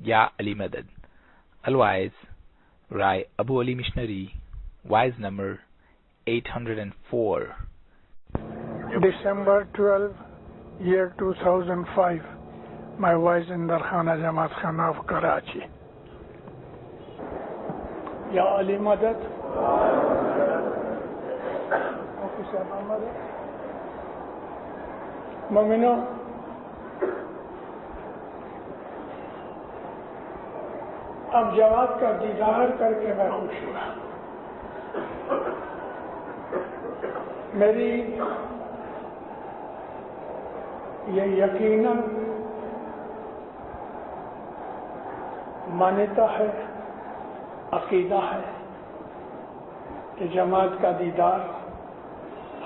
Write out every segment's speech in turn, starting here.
Ya Ali Madad. Otherwise, Rai Abu Ali Missionary, wise number 804. December 12, year 2005. My wise in Darkhana Jamaat Khana of Karachi. Ya Ali Madad. مومنو، اب جماعت کا دیدار کر کے میں خوش ہوا. میری یہ یقیناً مانتا ہے، عقیدہ ہے کہ جماعت کا دیدار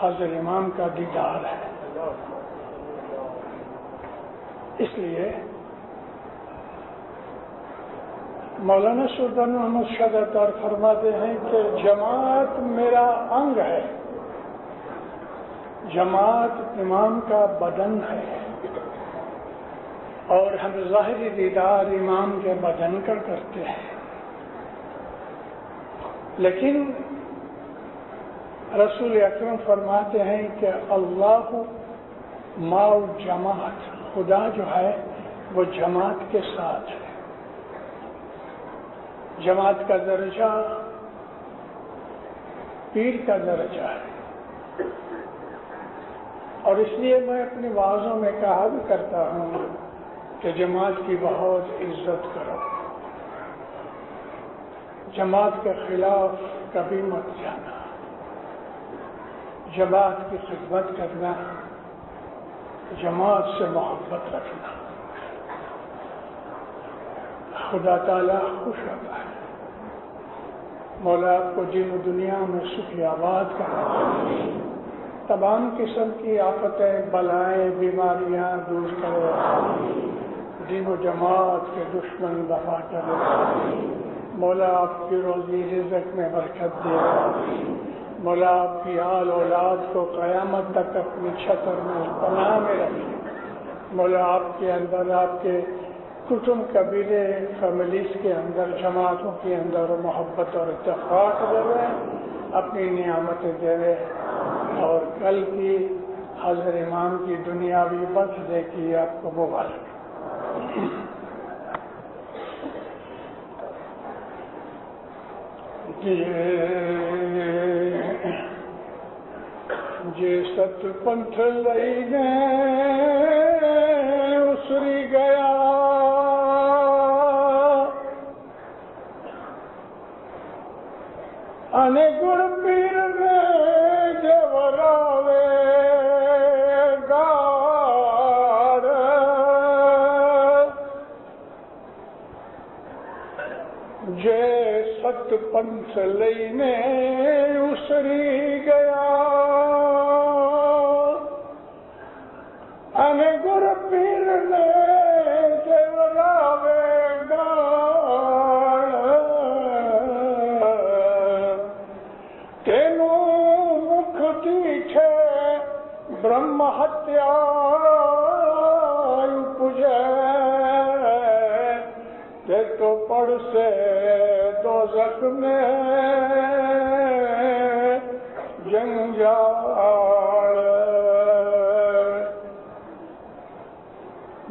حضرت امام کا دیدار ہے. اس لیے مولانا سلطان محمد شاہ عطار فرماتے ہیں کہ جماعت میرا انگ ہے، جماعت امام کا بدن ہے، اور ہم ظاہری دیدار امام کے بدن کا کرتے ہیں. لیکن رسول اکرم فرماتے ہیں کہ اللہ مع جماعت، خدا جو ہے وہ جماعت کے ساتھ ہے. جماعت کا درجہ پیر کا درجہ ہے، اور اس لیے میں اپنی وعظوں میں کہا بھی کرتا ہوں کہ جماعت کی بہت عزت کرو، جماعت کے خلاف کبھی مت جانا، جماعت کی خدمت کرنا، جماعت سے محبت رکھنا. خدا تعالیٰ خوش ہوتا ہے. مولا آپ کو دین و دنیا میں سکھی آباد کرے، تمام قسم کی آفتیں، بلائیں، بیماریاں دور کرے، دین و جماعت کے دشمن دفاع کرے. مولا آپ کی روزی رزق میں برکت دے. مولا آپ کی آل اولاد کو قیامت تک اپنی چھتر میں پناہ میں رکھے. مولا آپ کے اندر، آپ کے کٹم قبیلے فیملیز کے اندر، جماعتوں کے اندر محبت اور اتفاق دے، اپنی نعمتیں دے، اور کل کی حضرت امام کی دنیاوی برتھ ڈے کی آپ کو مبارک. جے ست پنتھ لئینے اسری گیا، انے گر پیر نے جوراوے گاڑ، جے ست پنتھ لئینے اسری گیا، انے گر پیر نے جوراوے گاڑ، تینو مکھ دیٹھے برہم ہتیا پجے، تے تو پڑھ سے دوزخ میں جنجال.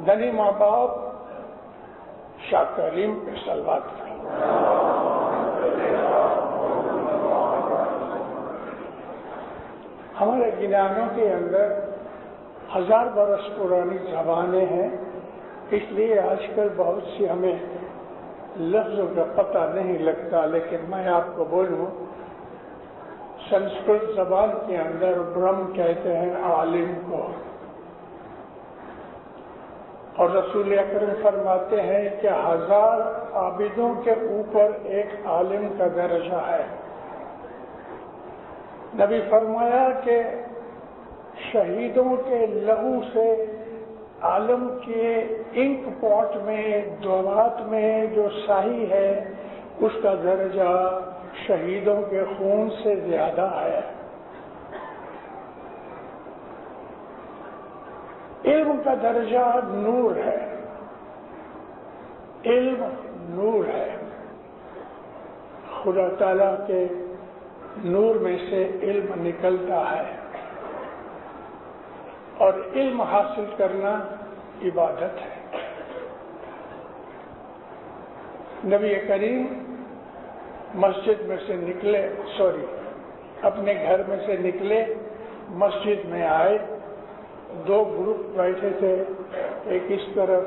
دنی ماں باپ شاہ کریم پہ صلوات کریں. ہمارے گنانوں کے اندر 1000 برس پرانی زبانیں ہیں، اس لیے آج کل بہت سی ہمیں لفظوں کا پتہ نہیں لگتا. لیکن میں آپ کو بولوں، سنسکرت زبان کے اندر برہم کہتے ہیں عالم کو، اور رسول اکرم فرماتے ہیں کہ 1000 عابدوں کے اوپر ایک عالم کا درجہ ہے. نبی فرمایا کہ شہیدوں کے لہو سے عالم کے انک پاٹ میں، دوات میں جو ساہی ہے، اس کا درجہ شہیدوں کے خون سے زیادہ ہے. علم کا درجہ نور ہے، علم نور ہے، خدا تعالیٰ کے نور میں سے علم نکلتا ہے، اور علم حاصل کرنا عبادت ہے۔ نبی کریم مسجد میں سے نکلے، اپنے گھر میں سے نکلے، مسجد میں آئے، دو گروپ بیٹھے تھے، ایک اس طرف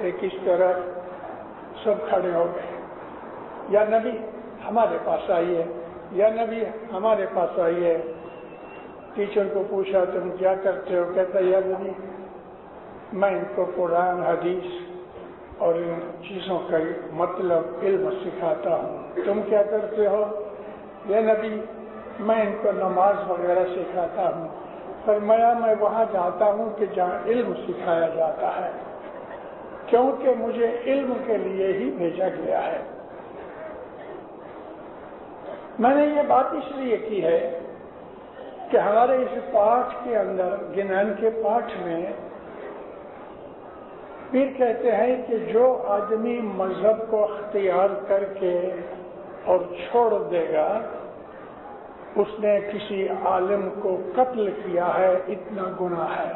ایک اس طرف، سب کھڑے ہو گئے، یا نبی ہمارے پاس آئیے، یا نبی ہمارے پاس آئیے۔ ٹیچر کو پوچھا تم کیا کرتے ہو؟ کہتا یا نبی میں ان کو قرآن حدیث اور ان چیزوں کا مطلب علم سکھاتا ہوں۔ تم کیا کرتے ہو؟ یا نبی میں ان کو نماز وغیرہ سکھاتا ہوں۔ فرمایا میں وہاں جاتا ہوں کہ جہاں علم سکھایا جاتا ہے، کیونکہ مجھے علم کے لیے ہی بھیجا گیا ہے۔ میں نے یہ بات اس لیے کی ہے کہ ہمارے اس پاٹھ کے اندر، گنان کے پاٹھ میں پیر کہتے ہیں کہ جو آدمی مذہب کو اختیار کر کے اور چھوڑ دے گا اس نے کسی عالم کو قتل کیا ہے، اتنا گناہ ہے۔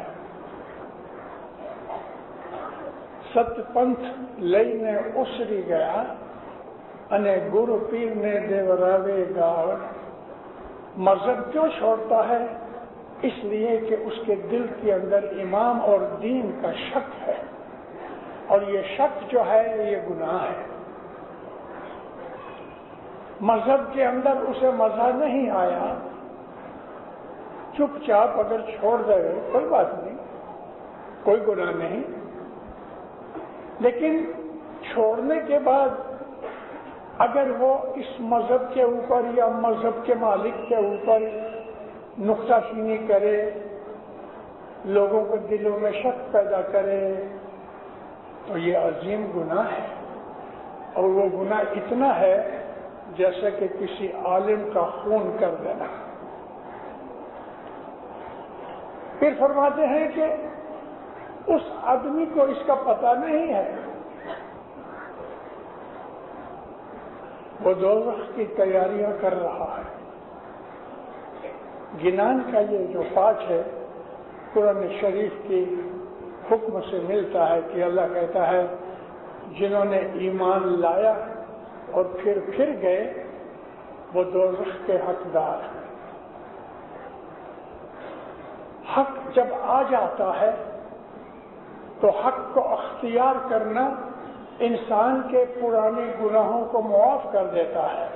ست پنتھ لઈને اسری گیا અને ગુરુ પીર ને દેવરાવે ગાળ۔ مذہب کیوں چھوڑتا ہے؟ اس لیے کہ اس کے دل کے اندر امام اور دین کا شک ہے، اور یہ شک جو ہے یہ گناہ ہے۔ مذہب کے اندر اسے مزہ نہیں آیا، چپ چاپ اگر چھوڑ دے کوئی بات نہیں، کوئی گناہ نہیں، لیکن چھوڑنے کے بعد اگر وہ اس مذہب کے اوپر یا مذہب کے مالک کے اوپر نکتہ چینی کرے، لوگوں کے دلوں میں شک پیدا کرے، تو یہ عظیم گناہ ہے، اور وہ گناہ اتنا ہے جیسے کہ کسی عالم کا خون کر دینا۔ پھر فرماتے ہیں کہ اس آدمی کو اس کا پتہ نہیں ہے، وہ دوزخ کی تیاریاں کر رہا ہے۔ گنان کا یہ جو پاٹھ ہے قرآن شریف کی حکم سے ملتا ہے کہ اللہ کہتا ہے جنہوں نے ایمان لایا اور پھر گئے وہ دوزخ کے حقدار ہیں۔ حق جب آ جاتا ہے تو حق کو اختیار کرنا انسان کے پرانے گناہوں کو معاف کر دیتا ہے۔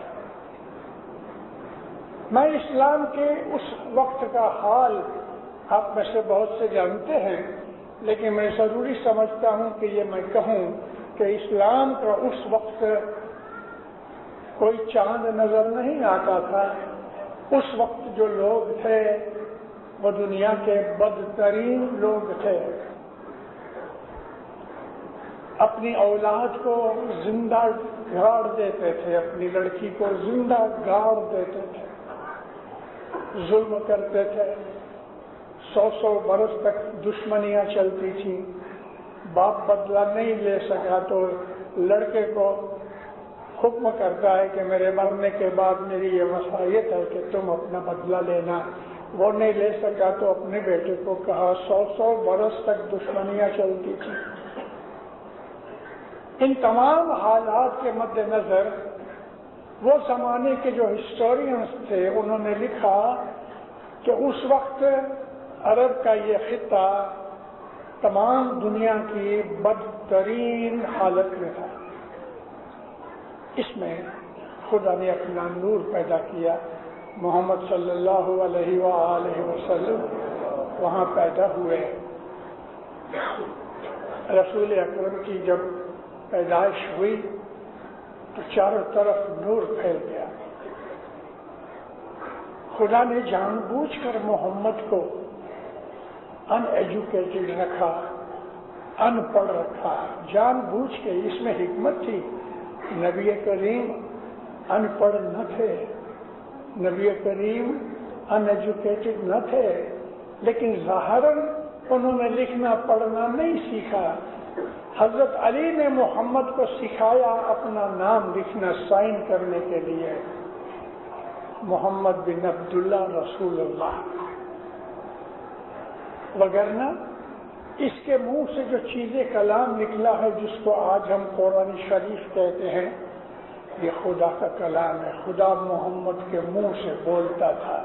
میں اسلام کے اس وقت کا حال آپ میں سے بہت سے جانتے ہیں، لیکن میں ضروری سمجھتا ہوں کہ یہ میں کہوں کہ اسلام کا اس وقت کوئی چاند نظر نہیں آتا تھا۔ اس وقت جو لوگ تھے وہ دنیا کے بدترین لوگ تھے، اپنی اولاد کو زندہ گاڑ دیتے تھے، اپنی لڑکی کو زندہ گاڑ دیتے تھے، ظلم کرتے تھے، 100 برس تک دشمنیاں چلتی تھیں۔ باپ بدلہ نہیں لے سکا تو لڑکے کو حکم کرتا ہے کہ میرے مرنے کے بعد میری یہ وصیت ہے کہ تم اپنا بدلہ لینا۔ وہ نہیں لے سکا تو اپنے بیٹے کو کہا، 100 برس تک دشمنیاں چلتی تھیں۔ ان تمام حالات کے مد نظر وہ زمانے کے جو ہسٹورینز تھے انہوں نے لکھا کہ اس وقت عرب کا یہ خطہ تمام دنیا کی بدترین حالت میں تھا۔ اس میں خدا نے اپنا نور پیدا کیا، محمد صلی اللہ علیہ وآلہ وسلم وہاں پیدا ہوئے۔ رسول اکرم کی جب پیدائش ہوئی تو چاروں طرف نور پھیل گیا۔ خدا نے جان بوجھ کر محمد کو ان ایجوکیٹڈ رکھا، ان پڑھ رکھا، جان بوجھ کے۔ اس میں حکمت تھی۔ نبی کریم ان پڑھ نہ تھے، نبی کریم ان ایجوکیٹڈ نہ تھے، لیکن ظاہراً انہوں نے لکھنا پڑھنا نہیں سیکھا۔ حضرت علی نے محمد کو سکھایا اپنا نام لکھنا سائن کرنے کے لیے، محمد بن عبداللہ رسول اللہ، وگرنہ اس کے منہ سے جو چیزیں کلام نکلا ہے جس کو آج ہم قرآن شریف کہتے ہیں، یہ خدا کا کلام ہے، خدا محمد کے منہ سے بولتا تھا،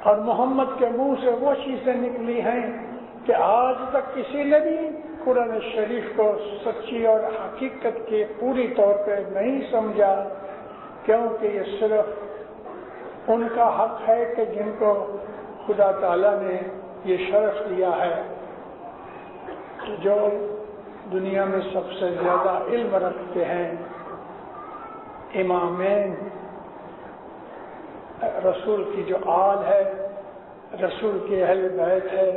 اور محمد کے منہ سے وہ چیزیں نکلی ہیں کہ آج تک کسی نے بھی قرآن شریف کو سچی اور حقیقت کے پوری طور پہ نہیں سمجھا، کیونکہ یہ صرف ان کا حق ہے کہ جن کو خدا تعالیٰ نے یہ شرف دیا ہے جو دنیا میں سب سے زیادہ علم رکھتے ہیں، امامین، رسول کی جو آل ہے، رسول کے اہل بیت ہے،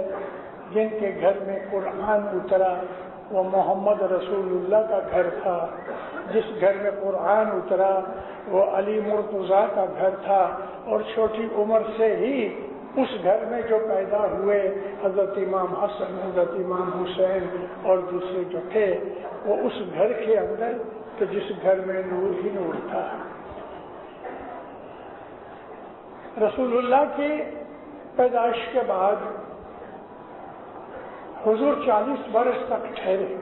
جن کے گھر میں قرآن اترا، وہ محمد رسول اللہ کا گھر تھا، جس گھر میں قرآن اترا وہ علی مرتضیٰ کا گھر تھا، اور چھوٹی عمر سے ہی اس گھر میں جو پیدا ہوئے حضرت امام حسن، حضرت امام حسین اور دوسرے جو تھے، وہ اس گھر کے اندر کہ جس گھر میں نور ہی نور تھا۔ رسول اللہ کی پیدائش کے بعد حضور 40 برس تک ٹھہرے۔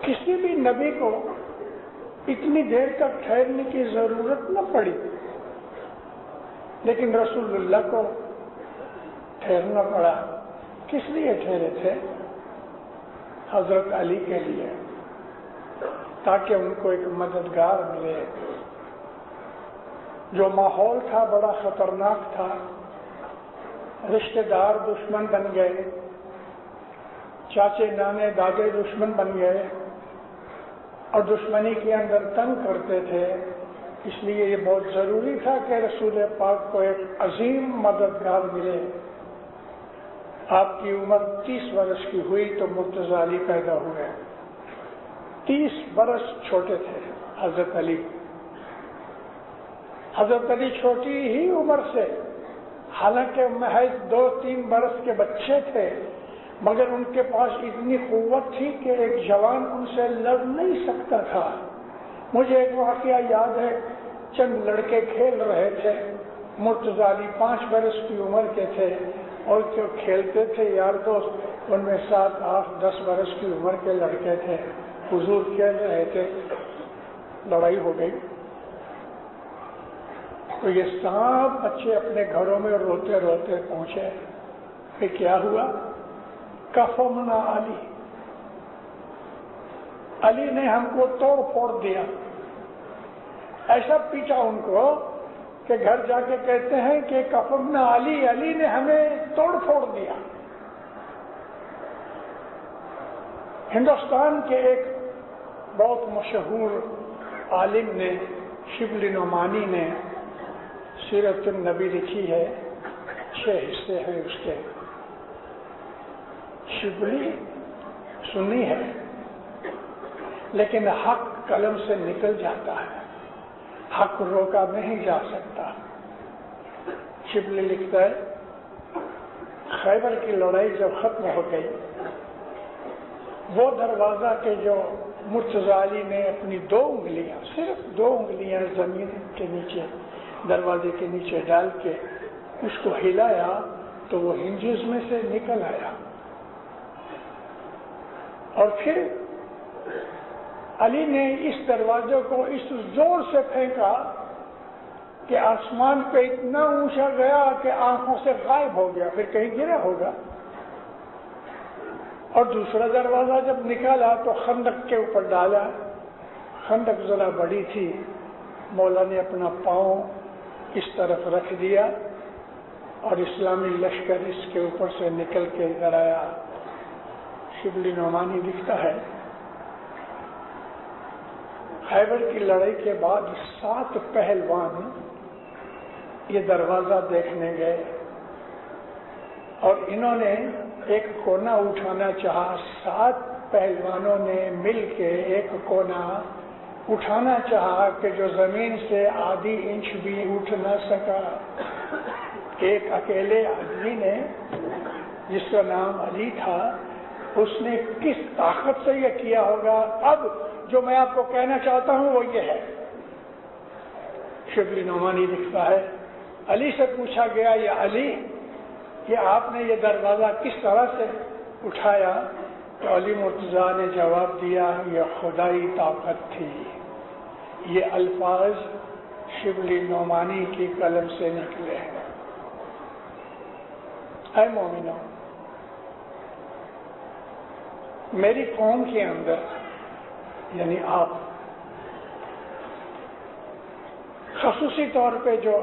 کسی بھی نبی کو اتنی دیر تک ٹھہرنے کی ضرورت نہ پڑی، لیکن رسول اللہ کو ٹھہرنا پڑا۔ کس لیے ٹھہرے تھے؟ حضرت علی کے لیے، تاکہ ان کو ایک مددگار ملے۔ جو ماحول تھا بڑا خطرناک تھا، رشتہ دار دشمن بن گئے، چاچے نانے دادے دشمن بن گئے، اور دشمنی کے اندر تنگ کرتے تھے۔ اس لیے یہ بہت ضروری تھا کہ رسول پاک کو ایک عظیم مددگار ملے۔ آپ کی عمر 30 برس کی ہوئی تو مرتضیٰ علی پیدا ہوئے۔ 30 برس چھوٹے تھے حضرت علی۔ حضرت علی چھوٹی ہی عمر سے، حالانکہ محض 2-3 برس کے بچے تھے، مگر ان کے پاس اتنی قوت تھی کہ ایک جوان ان سے لڑ نہیں سکتا تھا۔ مجھے ایک واقعہ یاد ہے، چند لڑکے کھیل رہے تھے، مرتضیٰ علی 5 برس کی عمر کے تھے، اور جو کھیلتے تھے یار دوست ان میں 7, 8, 10 برس کی عمر کے لڑکے تھے۔ حضور کھیل رہے تھے، لڑائی ہو گئی، تو یہ سب بچے اپنے گھروں میں روتے روتے پہنچے کہ کیا ہوا؟ کفمنا علی، علی نے ہم کو توڑ پھوڑ دیا۔ ایسا پیٹا ان کو کہ گھر جا کے کہتے ہیں کہ کفمنا علی، علی نے ہمیں توڑ پھوڑ دیا۔ ہندوستان کے ایک بہت مشہور عالم نے، شبلی نعمانی نے سیرت النبی لکھی ہے، 6 حصے ہیں اس کے۔ شبلی سنی ہے، لیکن حق قلم سے نکل جاتا ہے، حق روکا نہیں جا سکتا۔ شبلی لکھتا ہے، خیبر کی لڑائی جب ختم ہو گئی، وہ دروازہ کے جو مرتضیٰ علی نے اپنی 2 انگلیاں، صرف 2 انگلیاں زمین کے نیچے، دروازے کے نیچے ڈال کے اس کو ہلایا تو وہ ہنجز میں سے نکل آیا، اور پھر علی نے اس دروازے کو اس زور سے پھینکا کہ آسمان پہ اتنا اونچا گیا کہ آنکھوں سے غائب ہو گیا، پھر کہیں گرا ہوگا۔ اور دوسرا دروازہ جب نکالا تو خندق کے اوپر ڈالا، خندق ذرا بڑی تھی، مولا نے اپنا پاؤں اس طرف رکھ دیا اور اسلامی لشکر اس کے اوپر سے نکل کے ادھر آیا۔ شبلی نعمانی لکھتا ہے، خیبر کی لڑائی کے بعد 7 پہلوان یہ دروازہ دیکھنے گئے، اور انہوں نے ایک کونا اٹھانا چاہا۔ 7 پہلوانوں نے مل کے ایک کونا اٹھانا چاہا کہ جو زمین سے ½ انچ بھی اٹھ نہ سکا۔ ایک اکیلے آدمی نے جس کا نام علی تھا، اس نے کس طاقت سے یہ کیا ہوگا؟ اب جو میں آپ کو کہنا چاہتا ہوں وہ یہ ہے، شبلی نعمانی لکھتا ہے، علی سے پوچھا گیا، یا علی کہ آپ نے یہ دروازہ کس طرح سے اٹھایا؟ تو علی مرتضیٰ نے جواب دیا، یہ خدائی طاقت تھی۔ یہ الفاظ شبلی نعمانی کی قلم سے نکلے ہیں۔ اے مومنو، میری قوم کے اندر یعنی آپ، خصوصی طور پہ جو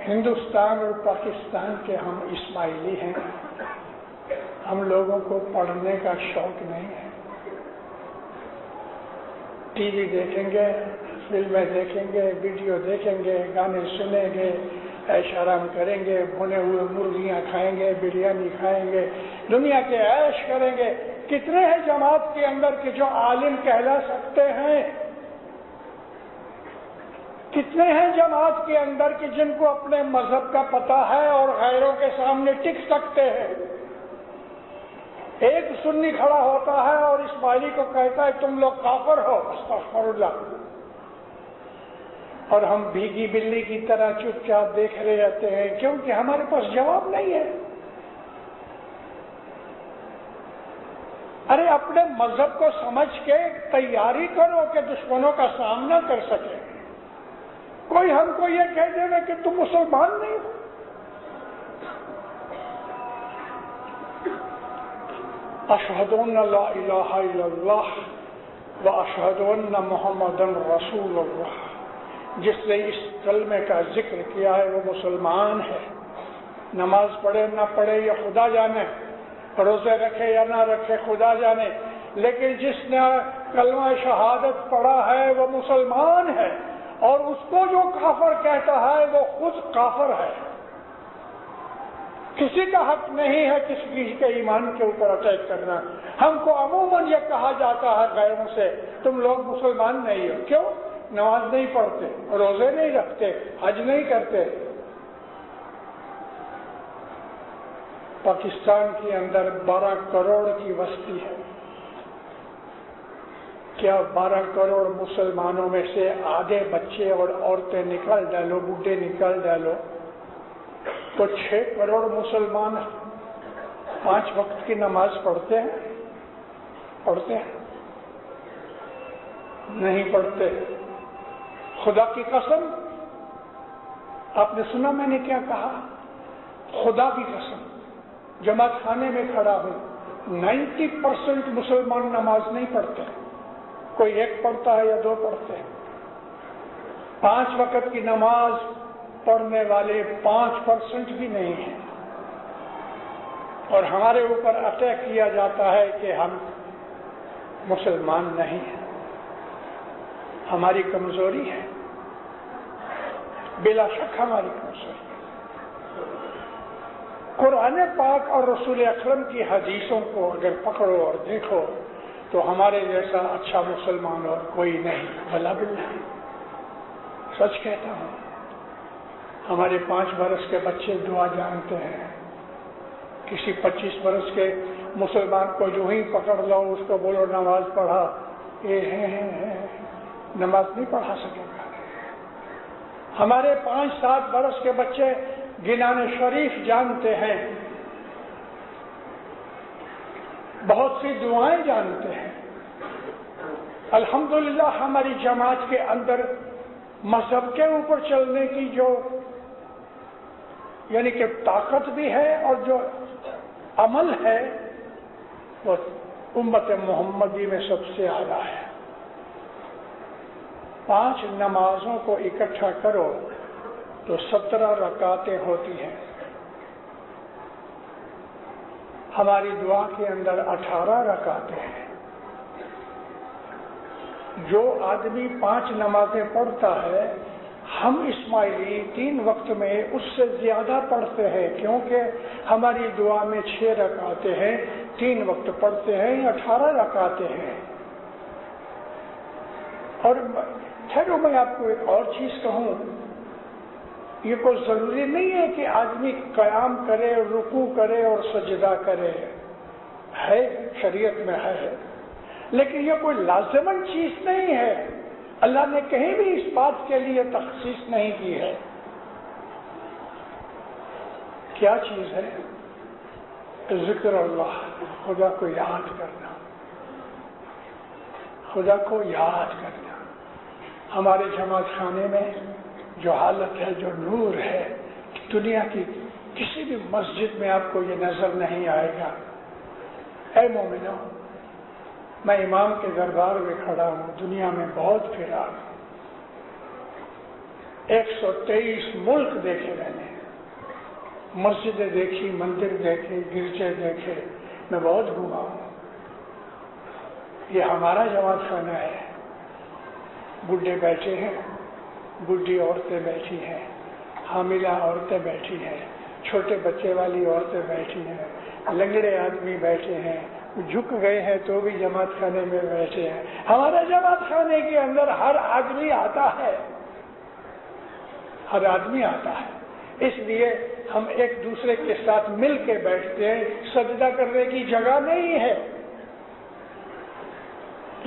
ہندوستان اور پاکستان کے ہم اسماعیلی ہیں، ہم لوگوں کو پڑھنے کا شوق نہیں ہے۔ ٹی وی دیکھیں گے، فلمیں دیکھیں گے، ویڈیو دیکھیں گے، گانے سنیں گے، عیش آرام کریں گے، بھنے ہوئے مرغیاں کھائیں گے، بریانی کھائیں گے، دنیا کے عیش کریں گے۔ کتنے ہیں جماعت کے اندر کہ جو عالم کہلا سکتے ہیں؟ کتنے ہیں جماعت کے اندر کہ جن کو اپنے مذہب کا پتہ ہے اور غیروں کے سامنے ٹک سکتے ہیں؟ ایک سنی کھڑا ہوتا ہے اور اسماعیلی کو کہتا ہے تم لوگ کافر ہو، استغفر اللہ، اور ہم بھیگی بلی کی طرح چپ چاپ دیکھ رہے رہتے ہیں، کیونکہ ہمارے پاس جواب نہیں ہے۔ ارے اپنے مذہب کو سمجھ کے تیاری کرو کہ دشمنوں کا سامنا کر سکے۔ کوئی ہم کو یہ کہہ دے گا کہ تم مسلمان نہیں ہو۔ اشہد ان لا الہ الا اللہ و اشہد ان محمد رسول اللہ، جس نے اس کلمے کا ذکر کیا ہے وہ مسلمان ہے۔ نماز پڑھے نہ پڑھے یہ خدا جانے، روزے رکھے یا نہ رکھے خدا جانے، لیکن جس نے کلمہ شہادت پڑھا ہے وہ مسلمان ہے، اور اس کو جو کافر کہتا ہے وہ خود کافر ہے۔ کسی کا حق نہیں ہے کسی کے ایمان کے اوپر اٹیک کرنا۔ ہم کو عموماً یہ کہا جاتا ہے غیروں سے، تم لوگ مسلمان نہیں ہو۔ کیوں؟ نماز نہیں پڑھتے، روزے نہیں رکھتے، حج نہیں کرتے۔ پاکستان کے اندر 12 کروڑ کی بستی ہے۔ کیا 12 کروڑ مسلمانوں میں سے آدھے بچے اور عورتیں نکال ڈالو، بوڑھے نکال ڈالو، تو 6 کروڑ مسلمان 5 وقت کی نماز پڑھتے ہیں؟ پڑھتے ہیں؟ نہیں پڑھتے۔ خدا کی قسم، آپ نے سنا میں نے کیا کہا؟ خدا کی قسم، جماعت خانے میں کھڑا ہوں، 90% مسلمان نماز نہیں پڑھتے، کوئی 1 پڑھتا ہے یا 2 پڑھتے ہیں۔ 5 وقت کی نماز پڑھنے والے 5% بھی نہیں ہیں، اور ہمارے اوپر اٹیک کیا جاتا ہے کہ ہم مسلمان نہیں ہیں۔ ہماری کمزوری ہے، بلا شک ہماری کمزوری ہے۔ قرآن پاک اور رسول اکرم کی حدیثوں کو اگر پکڑو اور دیکھو تو ہمارے جیسا اچھا مسلمان اور کوئی نہیں، بلا باللہ سچ کہتا ہوں۔ ہمارے 5 برس کے بچے دعا جانتے ہیں، کسی 25 برس کے مسلمان کو جو ہی پکڑ لو اس کو بولو نماز پڑھا، نماز نہیں پڑھا سکے گا۔ ہمارے 5-7 برس کے بچے گنان شریف جانتے ہیں، بہت سی دعائیں جانتے ہیں۔ الحمدللہ ہماری جماعت کے اندر مذہب کے اوپر چلنے کی جو یعنی کہ طاقت بھی ہے اور جو عمل ہے وہ امت محمدی میں سب سے اعلیٰ ہے۔ 5 نمازوں کو اکٹھا کرو تو 17 رکعتیں ہوتی ہیں۔ ہماری دعا کے اندر 18 رکعتیں ہیں۔ جو آدمی 5 نمازیں پڑھتا ہے، ہم اسماعیلی 3 وقت میں اس سے زیادہ پڑھتے ہیں، کیونکہ ہماری دعا میں 6 رکعتیں ہیں، 3 وقت پڑھتے ہیں، 18 رکعتیں ہیں۔ اور ٹھہرو میں آپ کو ایک اور چیز کہوں، یہ کوئی ضروری نہیں ہے کہ آدمی قیام کرے، رکوع کرے اور سجدہ کرے، ہے شریعت میں ہے، لیکن یہ کوئی لازمن چیز نہیں ہے. اللہ نے کہیں بھی اس بات کے لیے تخصیص نہیں کی ہے. کیا چیز ہے؟ ذکر اللہ، خدا کو یاد کرنا، خدا کو یاد کرنا. ہمارے جماعت خانے میں جو حالت ہے، جو نور ہے، دنیا کی کسی بھی مسجد میں آپ کو یہ نظر نہیں آئے گا. اے مومنوں، میں امام کے دربار میں کھڑا ہوں، دنیا میں بہت پھرا ہوں، 123 ملک دیکھے میں نے، مسجدیں دیکھی، مندر دیکھے، گرجے دیکھے، میں بہت گھوما ہوں. یہ ہمارا جماعت خانہ ہے. بڈھے بیٹھے ہیں، بڈھی عورتیں بیٹھی ہیں، حاملہ عورتیں بیٹھی ہیں، چھوٹے بچے والی عورتیں بیٹھی ہیں، لنگڑے آدمی بیٹھے ہیں، جھک گئے ہیں تو بھی جماعت خانے میں بیٹھے ہیں. ہمارا جماعت خانے کے اندر ہر آدمی آتا ہے، ہر آدمی آتا ہے. اس لیے ہم ایک دوسرے کے ساتھ مل کے بیٹھتے ہیں. سجدہ کرنے کی جگہ نہیں ہے،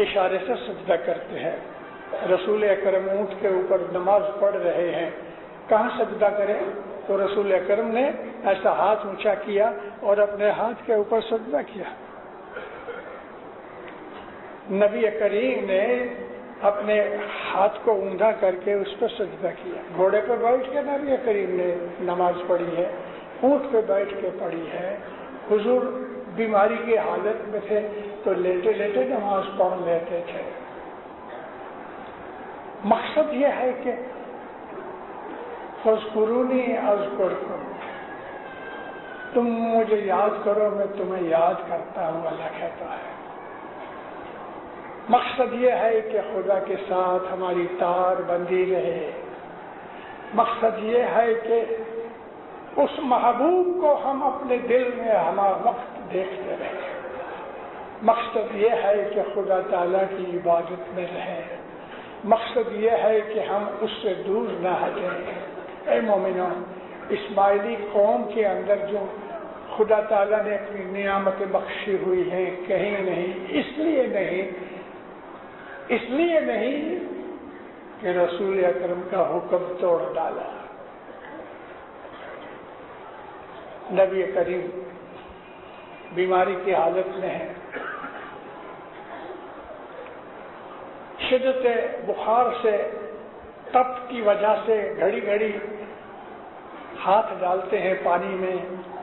اشارے سے سجدہ کرتے ہیں. رسول اکرم اونٹ کے اوپر نماز پڑھ رہے ہیں، کہاں سجدہ کریں؟ تو رسول اکرم نے ایسا ہاتھ اونچا کیا اور اپنے ہاتھ کے اوپر سجدہ کیا. نبی کریم نے اپنے ہاتھ کو اوندا کر کے اس پہ سجدہ کیا. گھوڑے پہ بیٹھ کے نبی کریم نے نماز پڑھی ہے، اونٹ پہ بیٹھ کے پڑھی ہے. حضور بیماری کی حالت میں تھے تو لیٹے لیٹے نماز پڑھ لیتے تھے. مقصد یہ ہے کہ فاذکرونی اذکرکم، تم مجھے یاد کرو میں تمہیں یاد کرتا ہوں، اللہ کہتا ہے. مقصد یہ ہے کہ خدا کے ساتھ ہماری تار بندی رہے. مقصد یہ ہے کہ اس محبوب کو ہم اپنے دل میں ہمارا وقت دیکھتے رہیں. مقصد یہ ہے کہ خدا تعالیٰ کی عبادت میں رہیں. مقصد یہ ہے کہ ہم اس سے دور نہ ہٹیں. اے مومنوں، اسماعیلی قوم کے اندر جو خدا تعالیٰ نے اپنی نعمتیں بخشی ہوئی ہیں، کہیں نہیں، اس لیے نہیں کہ رسول اکرم کا حکم توڑ ڈالا. نبی کریم بیماری کی حالت میں ہے، شدت بخار سے، تپ کی وجہ سے گھڑی گھڑی ہاتھ ڈالتے ہیں پانی میں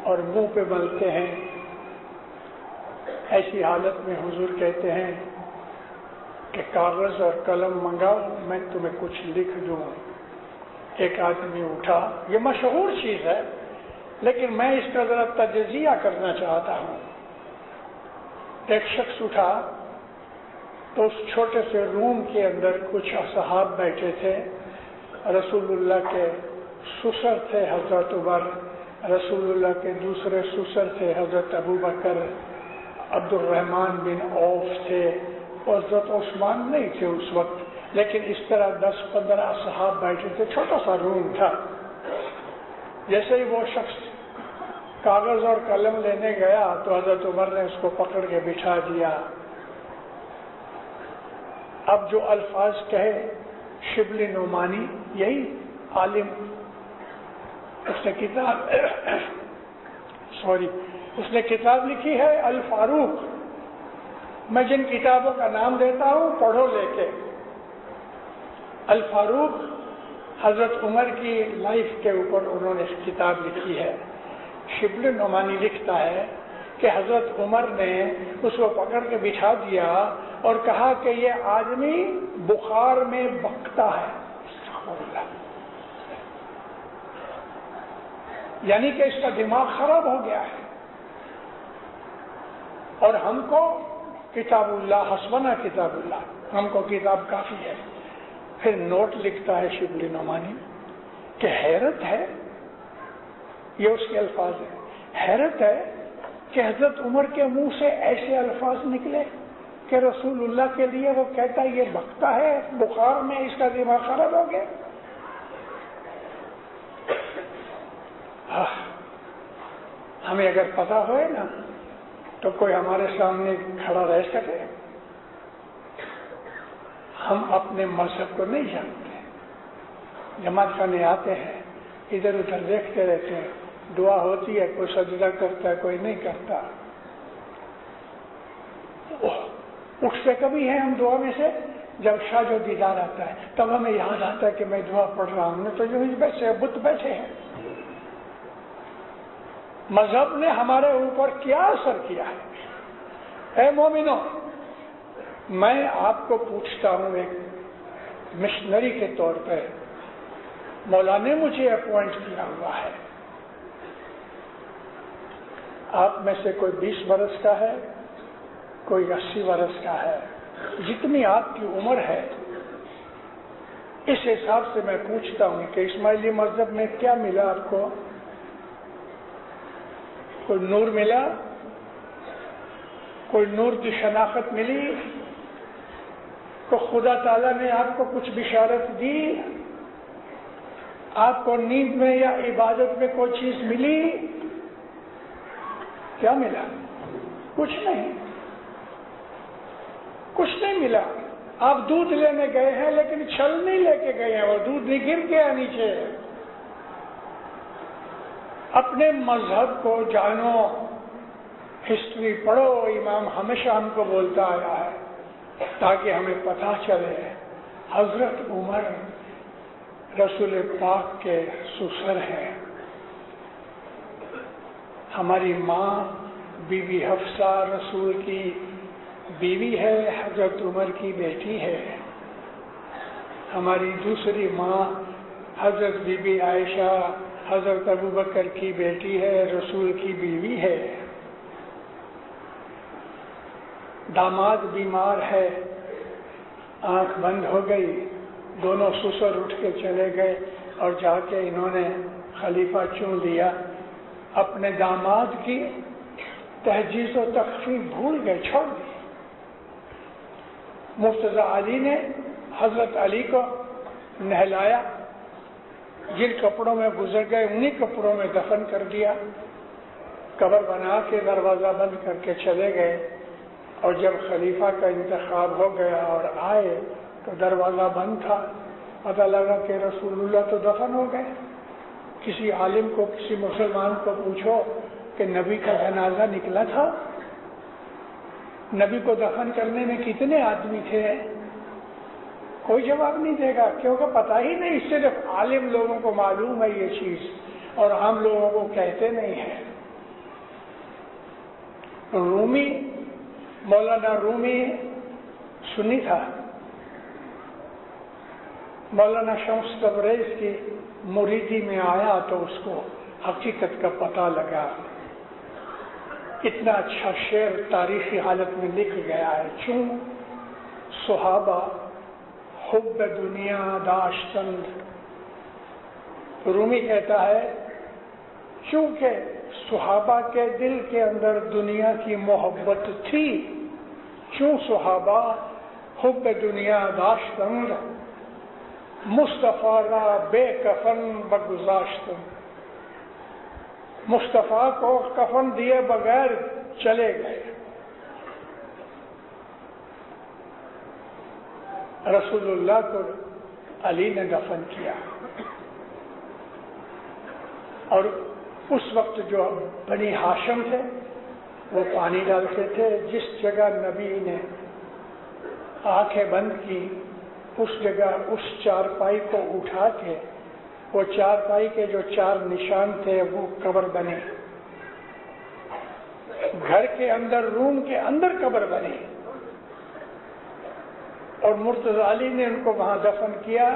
اور منہ پہ ملتے ہیں. ایسی حالت میں حضور کہتے ہیں کہ کاغذ اور قلم منگاؤ، میں تمہیں کچھ لکھ دوں. ایک آدمی اٹھا، یہ مشہور چیز ہے لیکن میں اس کا ذرا تجزیہ کرنا چاہتا ہوں. ایک شخص اٹھا تو اس چھوٹے سے روم کے اندر کچھ اصحاب بیٹھے تھے. رسول اللہ کے سسر تھے حضرت عمر، رسول اللہ کے دوسرے سسر تھے حضرت ابو بکر، عبد الرحمن بن عوف تھے، حضرت عثمان نہیں تھے اس وقت، لیکن اس طرح 10-15 اصحاب بیٹھے تھے. چھوٹا سا روم تھا. جیسے ہی وہ شخص کاغذ اور قلم لینے گیا تو حضرت عمر نے اس کو پکڑ کے بٹھا دیا. اب جو الفاظ کہے، شبلی نعمانی یہی عالم، اس نے کتاب لکھی ہے الفاروق. میں جن کتابوں کا نام دیتا ہوں پڑھو لے کے. الفاروق حضرت عمر کی لائف کے اوپر انہوں نے کتاب لکھی ہے. شبلی نعمانی لکھتا ہے کہ حضرت عمر نے اس کو پکڑ کے بٹھا دیا اور کہا کہ یہ آدمی بخار میں بکتا ہے. یعنی کہ اس کا دماغ خراب ہو گیا ہے. اور ہم کو کتاب اللہ، حسبنا کتاب اللہ، ہم کو کتاب کافی ہے. پھر نوٹ لکھتا ہے شبلی نعمانی کہ حیرت ہے، یہ اس کے الفاظ ہیں، حیرت ہے کہ حضرت عمر کے منہ سے ایسے الفاظ نکلے کہ رسول اللہ کے لیے وہ کہتا ہے یہ بکتا ہے، بخار میں اس کا دماغ خراب ہو گیا. ہمیں اگر پتا ہوئے نا تو کوئی ہمارے سامنے کھڑا رہ سکے؟ ہم اپنے مذہب کو نہیں جانتے، جماعت خانے آتے ہیں، ادھر ادھر دیکھتے رہتے ہیں، دعا ہوتی ہے، کوئی سجدہ کرتا ہے، کوئی نہیں کرتا۔ اٹھتے کبھی ہیں ہم دعا میں سے؟ جب شاہ جو دیدار آتا ہے تب ہمیں یاد آتا ہے کہ میں دعا پڑھ رہا ہوں، تو جو بیٹھے بت بیٹھے ہیں۔ مذہب نے ہمارے اوپر کیا اثر کیا ہے؟ اے مومنو، میں آپ کو پوچھتا ہوں، ایک مشنری کے طور پہ مولا نے مجھے اپوائنٹ کیا ہوا ہے، آپ میں سے کوئی 20 برس کا ہے، کوئی 80 برس کا ہے، جتنی آپ کی عمر ہے اس حساب سے میں پوچھتا ہوں کہ اسماعیلی مذہب میں کیا ملا آپ کو؟ کوئی نور ملا؟ کوئی نور کی شناخت ملی؟ تو خدا تعالیٰ نے آپ کو کچھ بشارت دی؟ آپ کو نیند میں یا عبادت میں کوئی چیز ملی؟ کیا ملا؟ کچھ نہیں، کچھ نہیں ملا۔ آپ دودھ لینے گئے ہیں لیکن چھل نہیں لے کے گئے ہیں، وہ دودھ نہیں گر گیا نیچے۔ اپنے مذہب کو جانو، ہسٹری پڑھو، امام ہمیشہ ہم کو بولتا آیا ہے تاکہ ہمیں پتہ چلے حضرت عمر رسول پاک کے سسر ہیں، ہماری ماں بی بی حفصہ رسول کی بیوی ہے، حضرت عمر کی بیٹی ہے، ہماری دوسری ماں حضرت بی بی عائشہ حضرت ابوبکر کی بیٹی ہے، رسول کی بیوی ہے، داماد بیمار ہے، آنکھ بند ہو گئی، دونوں سسر اٹھ کے چلے گئے اور جا کے انہوں نے خلیفہ چن لیا، اپنے داماد کی تہجیز و تخفیف بھول گئے، چھوڑ دی۔ مرتضی علی نے حضرت علی کو نہلایا، جن کپڑوں میں گزر گئے انہی کپڑوں میں دفن کر دیا، قبر بنا کے دروازہ بند کر کے چلے گئے، اور جب خلیفہ کا انتخاب ہو گیا اور آئے تو دروازہ بند تھا، پتہ لگا کہ رسول اللہ تو دفن ہو گئے۔ کسی عالم کو، کسی مسلمان کو پوچھو کہ نبی کا جنازہ نکلا تھا، نبی کو دفن کرنے میں کتنے آدمی تھے؟ کوئی جواب نہیں دے گا، کیونکہ پتہ ہی نہیں، صرف عالم لوگوں کو معلوم ہے یہ چیز اور ہم لوگوں کو کہتے نہیں ہیں۔ رومی، مولانا رومی سنی تھا، مولانا شمس تبریز کی مریدی میں آیا تو اس کو حقیقت کا پتہ لگا۔ اتنا اچھا شعر تاریخی حالت میں لکھ گیا ہے، چون صحابہ حب دنیا داشتند، رومی کہتا ہے چونکہ صحابہ کے دل کے اندر دنیا کی محبت تھی، چون صحابہ حب دنیا داشتند، مصطفیٰ را بے کفن بگذاشتند، مصطفیٰ کو کفن دیے بغیر چلے گئے۔ رسول اللہ کو علی نے دفن کیا، اور اس وقت جو بنی ہاشم تھے وہ پانی ڈالتے تھے، جس جگہ نبی نے آنکھیں بند کی اس جگہ اس چارپائی کو اٹھا کے وہ چارپائی کے جو 4 نشان تھے وہ قبر بنے، گھر کے اندر، روم کے اندر قبر بنی، اور مرتضی علی نے ان کو وہاں دفن کیا،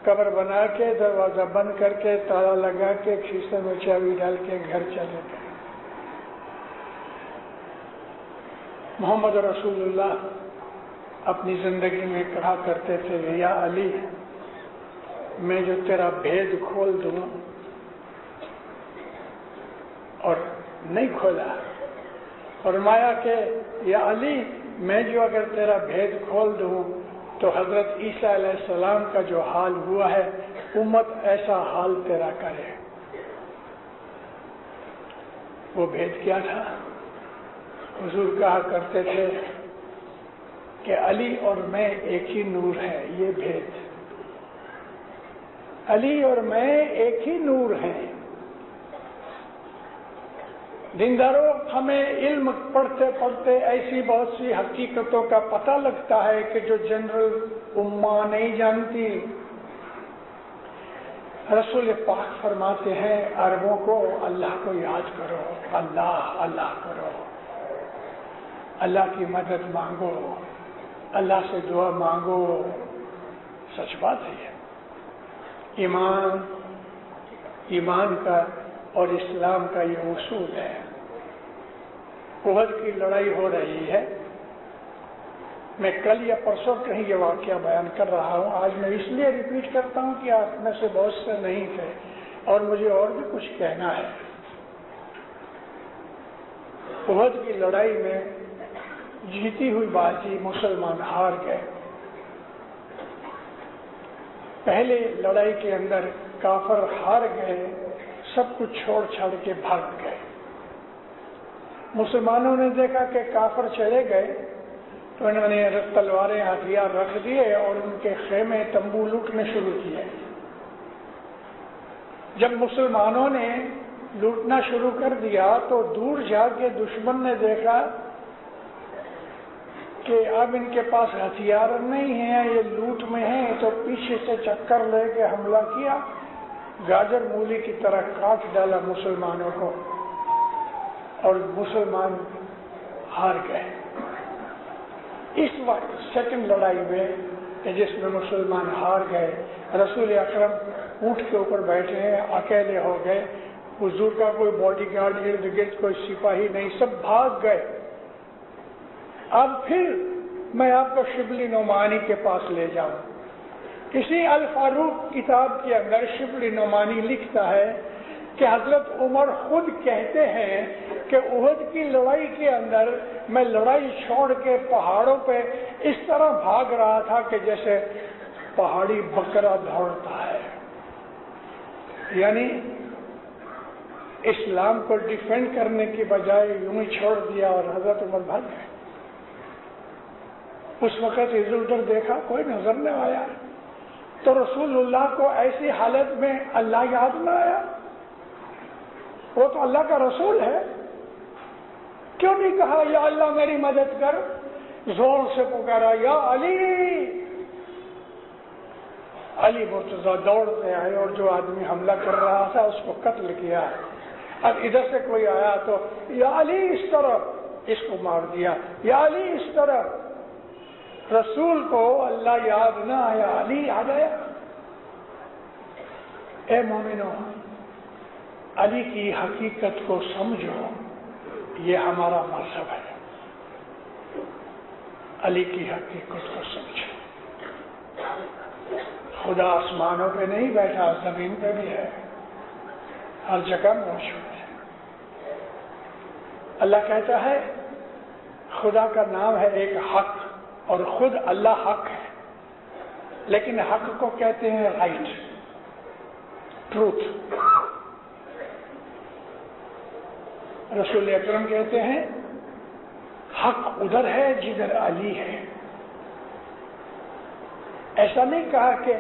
قبر بنا کے دروازہ بند کر کے تالا لگا کے شیشے میں چابی ڈال کے گھر چلے گئے۔ محمد رسول اللہ اپنی زندگی میں کہا کرتے تھے، یا علی میں جو تیرا بھید کھول دوں، اور نہیں کھولا، فرمایا کہ یا علی میں جو اگر تیرا بھید کھول دوں تو حضرت عیسیٰ علیہ السلام کا جو حال ہوا ہے امت ایسا حال تیرا کرے۔ وہ بھید کیا تھا؟ حضور کہا کرتے تھے کہ علی اور میں ایک ہی نور ہے. یہ بھید. علی اور میں ایک ہی نور ہیں. دینداروں، ہمیں علم پڑھتے پڑھتے ایسی بہت سی حقیقتوں کا پتہ لگتا ہے کہ جو جنرل امہ نہیں جانتی. رسول پاک فرماتے ہیں عربوں کو اللہ کو یاد کرو، اللہ اللہ کرو، اللہ کی مدد مانگو، اللہ سے دعا مانگو. سچ بات ہے یہ. ایمان کا اور اسلام کا یہ اصول ہے. احد کی لڑائی ہو رہی ہے. میں کل یا پرسوں کہیں یہ واقعہ بیان کر رہا ہوں. آج میں اس لیے ریپیٹ کرتا ہوں کہ آپ میں سے بہت سے نہیں تھے اور مجھے اور بھی کچھ کہنا ہے. احد کی لڑائی میں جیتی ہوئی بازی مسلمان ہار گئے. پہلے لڑائی کے اندر کافر ہار گئے، سب کچھ چھوڑ چھاڑ کے بھاگ گئے. مسلمانوں نے دیکھا کہ کافر چلے گئے تو انہوں نے تلواریں ہتھیار رکھ دیے اور ان کے خیمے تمبو لوٹنے شروع کیے. جب مسلمانوں نے لوٹنا شروع کر دیا تو دور جا کے دشمن نے دیکھا کہ اب ان کے پاس ہتھیار نہیں ہیں، یہ لوٹ میں ہیں، تو پیچھے سے چکر لے کے حملہ کیا. گاجر مولی کی طرح کاٹ ڈالا مسلمانوں کو اور مسلمان ہار گئے. اس وقت سیکنڈ لڑائی میں جس میں مسلمان ہار گئے، رسول اکرم اونٹ کے اوپر بیٹھے ہیں، اکیلے ہو گئے. حضور کا کوئی باڈی گارڈ ارد گرد کوئی سپاہی نہیں، سب بھاگ گئے. اب پھر میں آپ کو شبلی نعمانی کے پاس لے جاؤں. اسی الفاروق کتاب کے اندر شبلی نعمانی لکھتا ہے کہ حضرت عمر خود کہتے ہیں کہ احد کی لڑائی کے اندر میں لڑائی چھوڑ کے پہاڑوں پہ اس طرح بھاگ رہا تھا کہ جیسے پہاڑی بکرا دوڑتا ہے. یعنی اسلام کو ڈیفینڈ کرنے کی بجائے یوں ہی چھوڑ دیا اور حضرت عمر بھاگ گئے. اس وقت ادھر ادھر دیکھا، کوئی نظر نہ آیا. تو رسول اللہ کو ایسی حالت میں اللہ یاد نہ آیا؟ وہ تو اللہ کا رسول ہے. کیوں نہیں کہا یا اللہ میری مدد کر؟ زور سے پکارا یا علی. علی مرتضیٰ دوڑتے آئے اور جو آدمی حملہ کر رہا تھا اس کو قتل کیا. اب ادھر سے کوئی آیا تو یا علی اس طرف، اس کو مار دیا. یا علی اس طرف. رسول کو اللہ یاد نہ آیا، علی یاد آیا. اے مومنو، علی کی حقیقت کو سمجھو، یہ ہمارا مذہب ہے. علی کی حقیقت کو سمجھو. خدا آسمانوں پہ نہیں بیٹھا، زمین پہ بھی ہے، ہر جگہ موجود ہے. اللہ کہتا ہے خدا کا نام ہے ایک حق، اور خود اللہ حق ہے، لیکن حق کو کہتے ہیں رائٹ، ٹروتھ. رسول اکرم کہتے ہیں حق ادھر ہے جدھر علی ہے. ایسا نہیں کہا کہ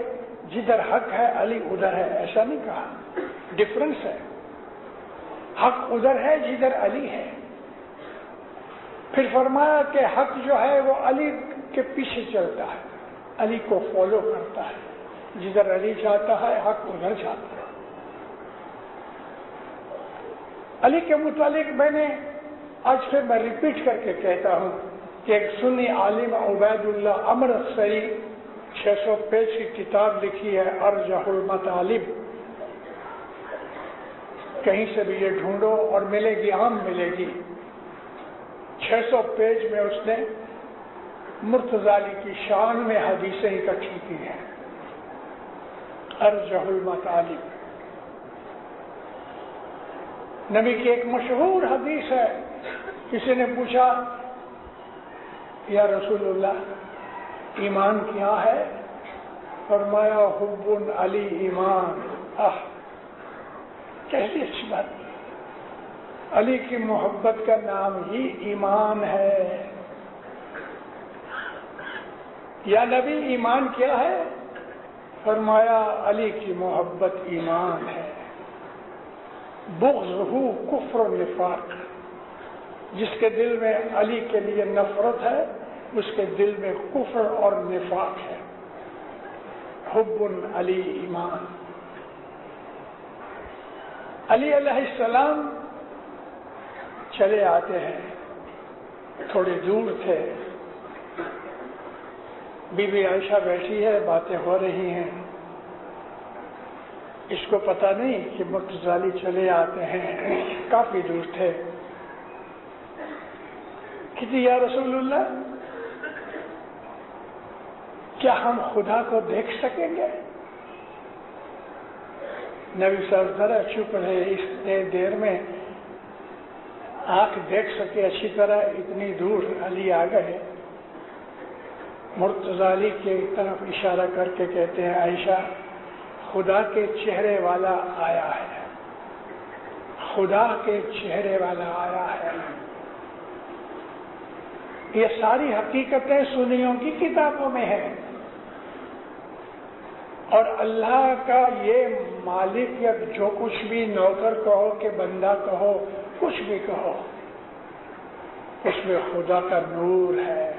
جدھر حق ہے علی ادھر ہے، ایسا نہیں کہا. ڈفرنس ہے. حق ادھر ہے جدھر علی ہے. پھر فرمایا کہ حق جو ہے وہ علی کے پیچھے چلتا ہے، علی کو فالو کرتا ہے. جدھر علی چاہتا ہے حق ادھر چاہتا ہے. علی کے متعلق میں نے آج پھر میں ریپیٹ کر کے کہتا ہوں کہ ایک سنی عالم عبید اللہ امرتسری 600 پیج کی کتاب لکھی ہے ارجح المطالب. کہیں سے بھی یہ ڈھونڈو اور ملے گی، عام ملے گی. 600 پیج میں اس نے مرتضی علی کی شان میں حدیثیں اکٹھی کی ہیں. ارجح المطالب. نبی کی ایک مشہور حدیث ہے. کسی نے پوچھا یا رسول اللہ ایمان کیا ہے؟ فرمایا حب علی ایمان. کیسی اچھی بات. علی کی محبت کا نام ہی ایمان ہے۔ یا نبی ایمان کیا ہے؟ فرمایا علی کی محبت ایمان ہے۔ بغضہ کفر و نفاق، جس کے دل میں علی کے لیے نفرت ہے اس کے دل میں کفر اور نفاق ہے۔ حب علی ایمان۔ علی علیہ السلام چلے آتے ہیں، تھوڑی دور تھے، بی بی عائشہ بیٹھی ہے، باتیں ہو رہی ہیں، اس کو پتہ نہیں کہ مرتضی چلے آتے ہیں، کافی دور تھے۔ کہتی یا رسول اللہ کیا ہم خدا کو دیکھ سکیں گے؟ نبی صاحب ذرا چپ رہے، اس دیر میں آنکھ دیکھ سکے اچھی طرح، اتنی دور علی آ گئے۔ مرتضی کی طرف اشارہ کر کے کہتے ہیں عائشہ خدا کے چہرے والا آیا ہے، خدا کے چہرے والا آیا ہے۔ یہ ساری حقیقتیں سنیوں کی کتابوں میں ہیں، اور اللہ کا یہ مالک یا جو کچھ بھی نوکر کہو کہ بندہ کہو، کچھ بھی کہو، اس میں خدا کا نور ہے۔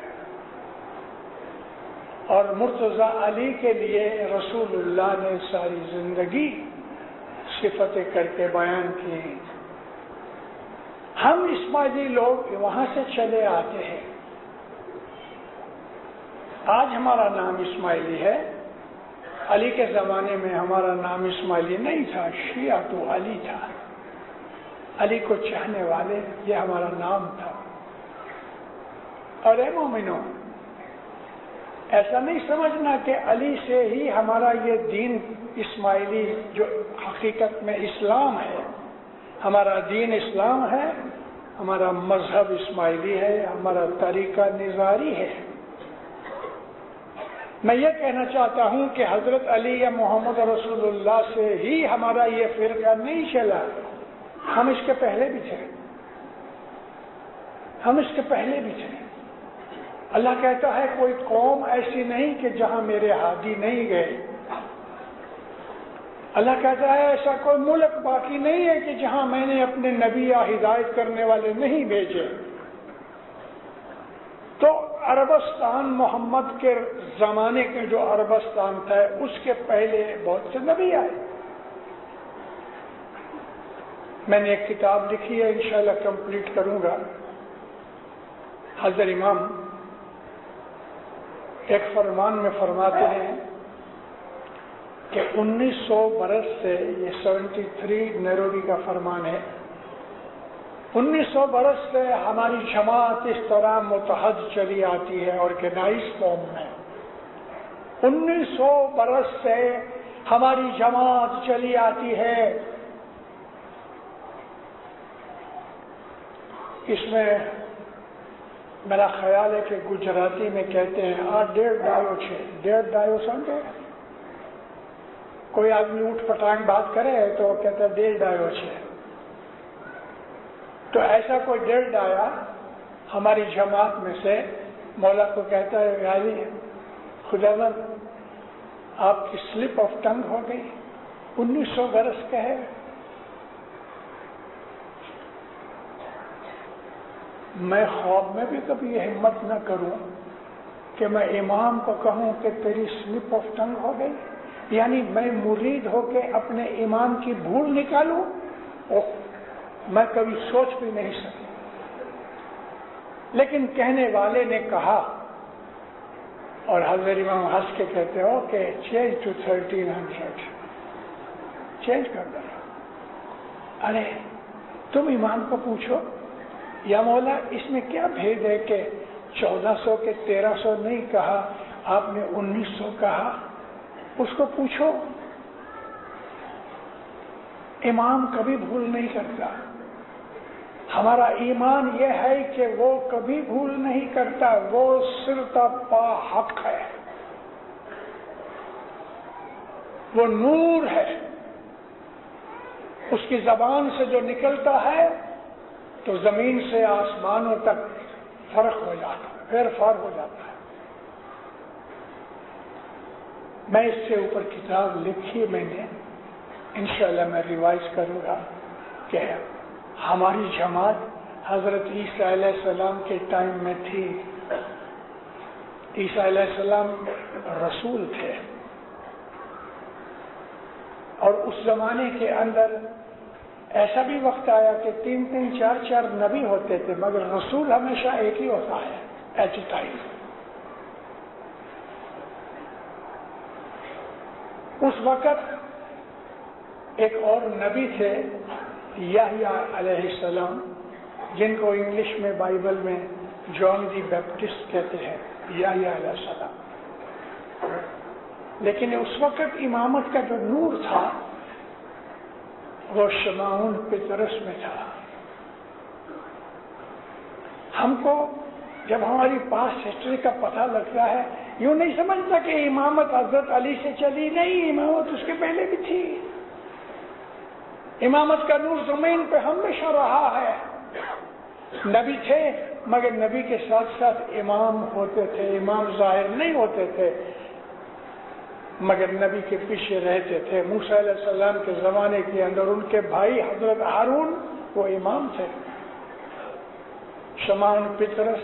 اور مرتضی علی کے لیے رسول اللہ نے ساری زندگی صفتیں کر کے بیان کی۔ ہم اسماعیلی لوگ وہاں سے چلے آتے ہیں، آج ہمارا نام اسماعیلی ہے، علی کے زمانے میں ہمارا نام اسماعیلی نہیں تھا، شیعہ تو علی تھا، علی کو چاہنے والے، یہ ہمارا نام تھا۔ اور اے مومنوں، ایسا نہیں سمجھنا کہ علی سے ہی ہمارا یہ دین اسماعیلی جو حقیقت میں اسلام ہے، ہمارا دین اسلام ہے، ہمارا مذہب اسماعیلی ہے، ہمارا طریقہ نظاری ہے۔ میں یہ کہنا چاہتا ہوں کہ حضرت علی یا محمد رسول اللہ سے ہی ہمارا یہ فرقہ نہیں چلا، ہم اس کے پہلے بھی تھے، ہم اس کے پہلے بھی تھے۔ اللہ کہتا ہے کوئی قوم ایسی نہیں کہ جہاں میرے ہادی نہیں گئے، اللہ کہتا ہے ایسا کوئی ملک باقی نہیں ہے کہ جہاں میں نے اپنے نبی یا ہدایت کرنے والے نہیں بھیجے۔ تو عربستان محمد کے زمانے کے جو عربستان تھا اس کے پہلے بہت سے نبی آئے۔ میں نے ایک کتاب لکھی ہے، انشاءاللہ کمپلیٹ کروں گا۔ حضرت امام ایک فرمان میں فرماتے ہیں کہ 1900 برس سے، یہ 73 نیروبی کا فرمان ہے، 1900 برس سے ہماری جماعت اس طرح متحد چلی آتی ہے آرگنائز فارم میں۔ 1900 برس سے ہماری جماعت چلی آتی ہے، اس میں میرا خیال ہے کہ گجراتی میں کہتے ہیں 1.5 ڈایو 6، 1.5 ڈایو سمجھے؟ کوئی آدمی اٹھ پٹانگ بات کرے تو کہتا ہے 1.5 ڈایو 6۔ تو ایسا کوئی 1.5 ڈایا ہماری جماعت میں سے مولا کو کہتا ہے غازی خداوند آپ کی سلپ آف ٹنگ ہو گئی، 1900 برس کا ہے۔ میں خواب میں بھی کبھی یہ ہمت نہ کروں کہ میں امام کو کہوں کہ تیری سلپ آف ٹنگ ہو گئی، یعنی میں مرید ہو کے اپنے امام کی بھول نکالوں، میں کبھی سوچ بھی نہیں سکتا۔ لیکن کہنے والے نے کہا، اور حضرت امام ہنس کے کہتے ہو کہ چینج ٹو 1300، چینج کر دو۔ ارے تم امام کو پوچھو یا مولا اس میں کیا بھید ہے کہ 1400 کے 1300 نہیں کہا، آپ نے 1900 کہا، اس کو پوچھو۔ امام کبھی بھول نہیں کرتا، ہمارا ایمان یہ ہے کہ وہ کبھی بھول نہیں کرتا، وہ صرف پا حق ہے، وہ نور ہے، اس کی زبان سے جو نکلتا ہے تو زمین سے آسمانوں تک فرق ہو جاتا ہے، پھر فرق ہو جاتا ہے۔ میں اس سے اوپر کتاب لکھی میں نے، انشاءاللہ میں ریوائز کروں گا کہ ہماری جماعت حضرت عیسیٰ علیہ السلام کے ٹائم میں تھی۔ عیسیٰ علیہ السلام رسول تھے، اور اس زمانے کے اندر ایسا بھی وقت آیا کہ 3 4 نبی ہوتے تھے، مگر رسول ہمیشہ ایک ہی ہوتا ہے ایٹ اے ٹائم۔ اس وقت ایک اور نبی تھے یحییٰ علیہ السلام، جن کو انگلش میں بائبل میں جان دی بیپٹسٹ کہتے ہیں، یحییٰ علیہ السلام۔ لیکن اس وقت امامت کا جو نور تھا وہ شمعون پطرس میں تھا۔ ہم کو جب ہماری پاس ہسٹری کا پتہ لگتا ہے، یوں نہیں سمجھتا کہ امامت حضرت علی سے چلی، نہیں، امامت اس کے پہلے بھی تھی۔ امامت کا نور زمین پہ ہمیشہ رہا ہے۔ نبی تھے، مگر نبی کے ساتھ ساتھ امام ہوتے تھے، امام ظاہر نہیں ہوتے تھے، مگر نبی کے پیچھے رہتے تھے۔ موسیٰ علیہ السلام کے زمانے کے اندر ان کے بھائی حضرت ہارون وہ امام تھے۔ شمعون پطرس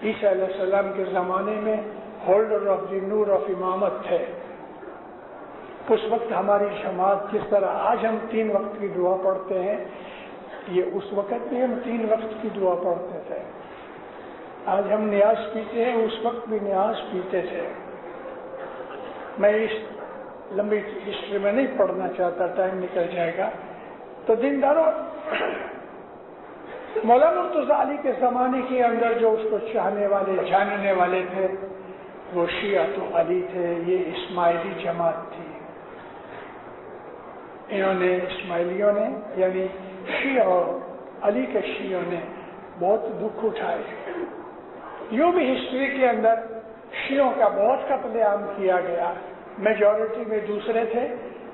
عیسیٰ علیہ السلام کے زمانے میں holder of the Noor of امامت تھے۔ اس وقت ہماری جماعت جس طرح آج ہم 3 وقت کی دعا پڑھتے ہیں، یہ اس وقت بھی ہم 3 وقت کی دعا پڑھتے تھے۔ آج ہم نیاز پیتے ہیں، اس وقت بھی نیاز پیتے تھے۔ میں اس لمبی ہسٹری میں نہیں پڑھنا چاہتا، ٹائم نکل جائے گا۔ تو دینداروں، مولانا مرتضیٰ علی کے زمانے کے اندر جو اس کو چاہنے والے جاننے والے تھے وہ شیعہ علی تھے، یہ اسماعیلی جماعت تھی۔ انہوں نے اسماعیلیوں نے یعنی شیعہ اور علی کے شیعوں نے بہت دکھ اٹھائے۔ یوں بھی ہسٹری کے اندر شیعوں کا بہت قتل عام کیا گیا، میجورٹی میں دوسرے تھے،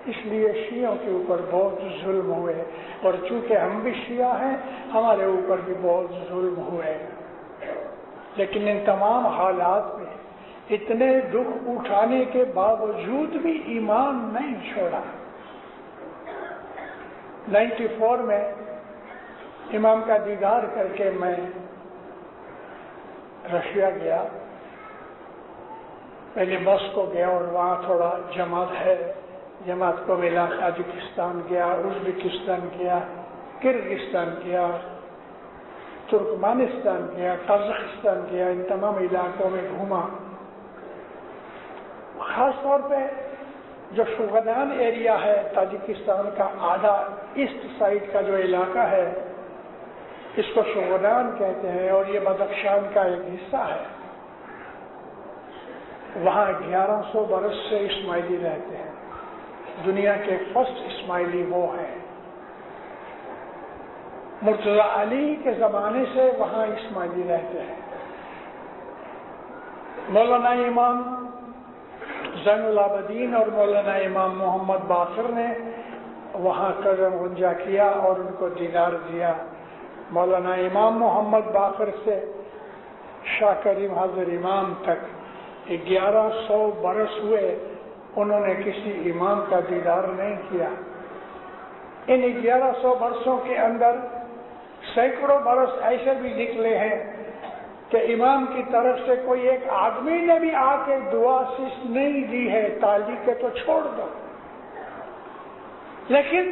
اس لیے شیعوں کے اوپر بہت ظلم ہوئے، اور چونکہ ہم بھی شیعہ ہیں ہمارے اوپر بھی بہت ظلم ہوئے۔ لیکن ان تمام حالات میں اتنے دکھ اٹھانے کے باوجود بھی ایمان نہیں چھوڑا۔ 94 میں امام کا دیدار کر کے میں رشیا گیا، پہلے ماسکو گیا اور وہاں تھوڑا جماعت ہے، جماعت کو ملا، تاجکستان گیا، ازبکستان گیا، کرغزستان گیا، ترکمانستان گیا، قازقستان گیا، ان تمام علاقوں میں گھوما۔ خاص طور پہ جو شوغدان ایریا ہے تاجکستان کا آدھا ایسٹ سائڈ کا جو علاقہ ہے، اس کو شوغدان کہتے ہیں، اور یہ بدخشان کا ایک حصہ ہے۔ وہاں 1100 برس سے اسماعیلی رہتے ہیں، دنیا کے فرسٹ اسماعیلی وہ ہیں۔ مرتضیٰ علی کے زمانے سے وہاں اسماعیلی رہتے ہیں۔ مولانا امام زین العابدین اور مولانا امام محمد باقر نے وہاں قدم گنجا کیا اور ان کو دیدار دیا۔ مولانا امام محمد باقر سے شاہ کریم حاضر امام تک 1100 برس ہوئے، انہوں نے کسی امام کا دیدار نہیں کیا۔ ان 1100 برسوں کے اندر سینکڑوں برس ایسے بھی نکلے ہیں کہ امام کی طرف سے کوئی ایک آدمی نے بھی آ کے دعا نہیں دی ہے، تالی کے تو چھوڑ دو۔ لیکن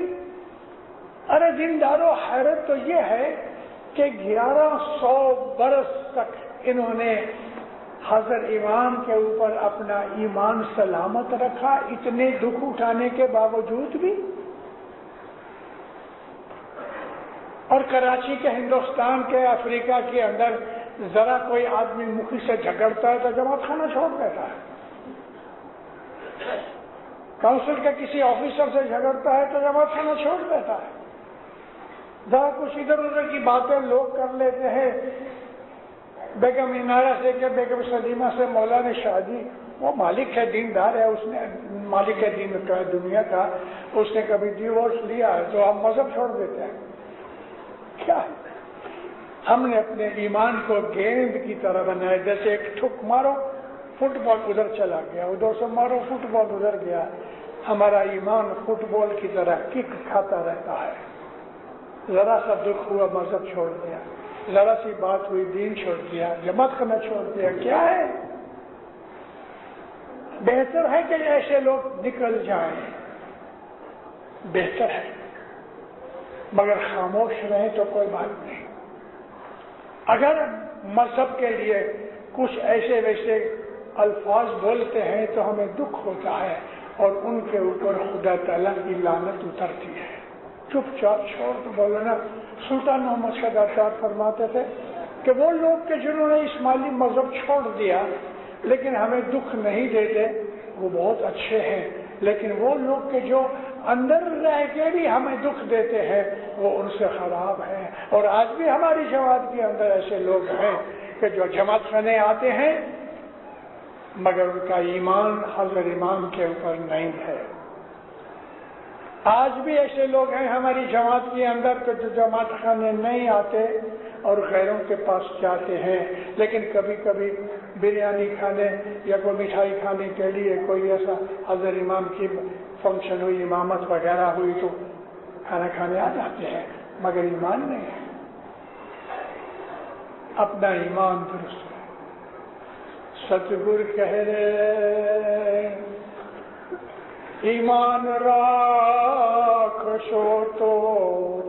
ارے دینداروں، حیرت تو یہ ہے کہ 1100 برس تک انہوں نے حضرت امام کے اوپر اپنا ایمان سلامت رکھا، اتنے دکھ اٹھانے کے باوجود بھی۔ اور کراچی کے، ہندوستان کے، افریقہ کے اندر ذرا کوئی آدمی مکھی سے جھگڑتا ہے تو جماعت خانہ چھوڑ دیتا ہے، کونسل کے کسی آفیسر سے جھگڑتا ہے تو جماعت خانہ چھوڑ دیتا ہے، ذرا کچھ ادھر ادھر کی باتیں لوگ کر لیتے ہیں۔ بیگم انارہ سے کہ بیگم سلیمہ سے مولا نے شادی، وہ مالک ہے، دیندار ہے، اس نے مالک ہے دین کا، دنیا کا، اس نے کبھی ڈیورس لیا ہے تو ہم مذہب چھوڑ دیتے ہیں؟ کیا ہے؟ ہم نے اپنے ایمان کو گیند کی طرح بنایا، جیسے ایک ٹھک مارو فٹ بال ادھر چلا گیا، ادھر سے مارو فٹ بال ادھر گیا۔ ہمارا ایمان فٹ بال کی طرح کک کھاتا رہتا ہے، ذرا سا دکھ ہوا مذہب چھوڑ دیا، ذرا سی بات ہوئی دین چھوڑ دیا، جماعت کرنا چھوڑ دیا۔ کیا ہے؟ بہتر ہے کہ ایسے لوگ نکل جائیں، بہتر ہے، مگر خاموش رہیں تو کوئی بات نہیں۔ اگر مذہب کے لیے کچھ ایسے ویسے الفاظ بولتے ہیں تو ہمیں دکھ ہوتا ہے اور ان کے اوپر خدا تعالیٰ کی لعنت اترتی ہے۔ چپ چاپ چھوڑ تو بولنا۔ سلطان محمد شہزاد فرماتے تھے کہ وہ لوگ کہ جنہوں نے اسماعیلی مذہب چھوڑ دیا لیکن ہمیں دکھ نہیں دیتے وہ بہت اچھے ہیں، لیکن وہ لوگ کہ جو اندر رہ کے بھی ہمیں دکھ دیتے ہیں وہ ان سے خراب ہیں۔ اور آج بھی ہماری جماعت کے اندر ایسے لوگ ہیں کہ جو جماعت کرنے آتے ہیں مگر ان کا ایمان حضرت امام کے اوپر نہیں ہے۔ آج بھی ایسے لوگ ہیں ہماری جماعت کے اندر کہ جو جماعت خانے نہیں آتے اور غیروں کے پاس جاتے ہیں، لیکن کبھی کبھی بریانی کھانے یا کوئی مٹھائی کھانے کے لیے کوئی ایسا حضرت امام کی فنکشن ہوئی، امامت وغیرہ ہوئی تو کھانا کھانے آ جاتے ہیں، مگر ایمان نہیں ہے، اپنا ایمان درست ہے۔ ستگور کہہ رہے ایمان راکھ سو تو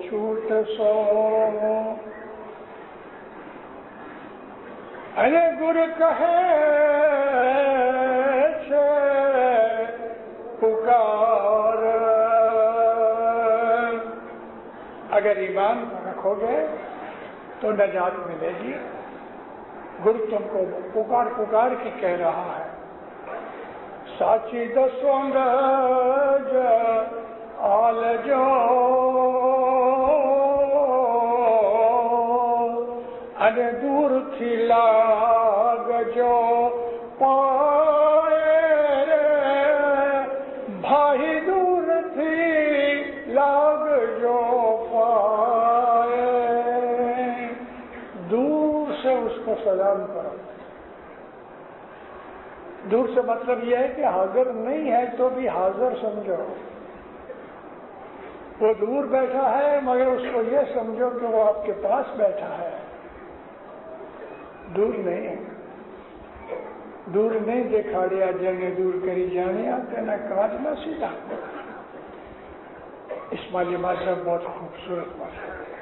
چھوٹ سو، ارے گر کہے چھے پکار، اگر ایمان رکھو گے تو نجات ملے گی۔ گر تم کو پکار پکار کے کہہ رہا ہے، ساچی دسونگ آل جو ان دور تھی لاگ جو پائے، بھائی دور تھی لاگ جو پائے، دور سے اس کو سلام کرو۔ دور سے مطلب یہ ہے کہ حاضر نہیں ہے تو بھی حاضر سمجھو، وہ دور بیٹھا ہے مگر اس کو یہ سمجھو کہ وہ آپ کے پاس بیٹھا ہے، دور نہیں ہے۔ دور نہیں دکھاڑیا جنگ دور کری جانے آتے نہ کاج نہ سیدھا۔ اسماعیلی مذہب بہت خوبصورت مذہب ہے،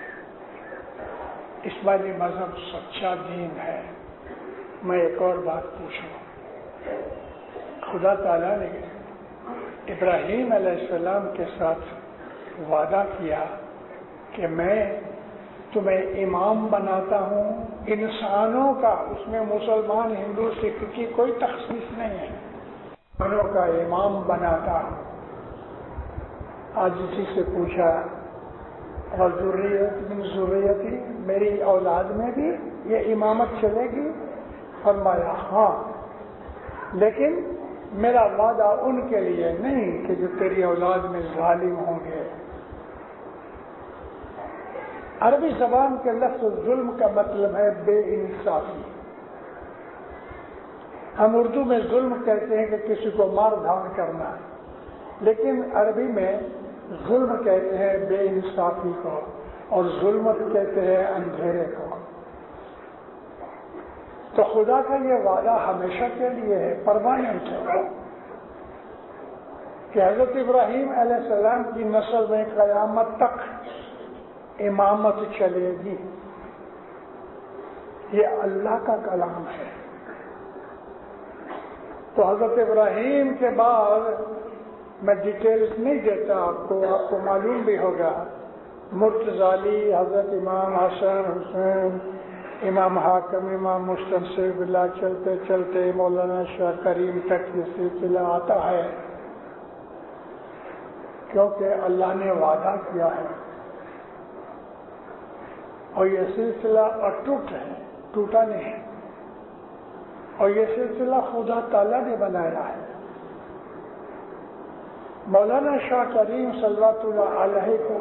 اسماعیلی مذہب سچا دین ہے۔ میں ایک اور بات پوچھوں، خدا تعالیٰ نے ابراہیم علیہ السلام کے ساتھ وعدہ کیا کہ میں تمہیں امام بناتا ہوں انسانوں کا، اس میں مسلمان ہندو سکھ کی کوئی تخصیص نہیں ہے، انسانوں کا امام بناتا ہوں۔ آج اسی سے پوچھا اور ذریتی میری اولاد میں بھی یہ امامت چلے گی؟ فرمایا ہاں، لیکن میرا وعدہ ان کے لیے نہیں کہ جو تیری اولاد میں ظالم ہوں گے۔ عربی زبان کے لفظ ظلم کا مطلب ہے بے انصافی۔ ہم اردو میں ظلم کہتے ہیں کہ کسی کو مار دھاڑ کرنا، لیکن عربی میں ظلم کہتے ہیں بے انصافی کو، اور ظلمت کہتے ہیں اندھیرے کو۔ تو خدا کا یہ وعدہ ہمیشہ کے لیے ہے، پرماننٹ ہے کہ حضرت ابراہیم علیہ السلام کی نسل میں قیامت تک امامت چلے گی۔ یہ اللہ کا کلام ہے۔ تو حضرت ابراہیم کے بعد میں ڈیٹیلز نہیں دیتا آپ کو معلوم بھی ہوگا، مرتضی، حضرت امام حسن حسین، امام حاکم، امام مستنصر باللہ، چلتے چلتے مولانا شاہ کریم تک یہ سلسلہ آتا ہے، کیونکہ اللہ نے وعدہ کیا ہے اور یہ سلسلہ اٹوٹ ہے، ٹوٹا نہیں ہے، اور یہ سلسلہ خدا تعالیٰ نے بنایا ہے۔ مولانا شاہ کریم صلی اللہ علیہ کو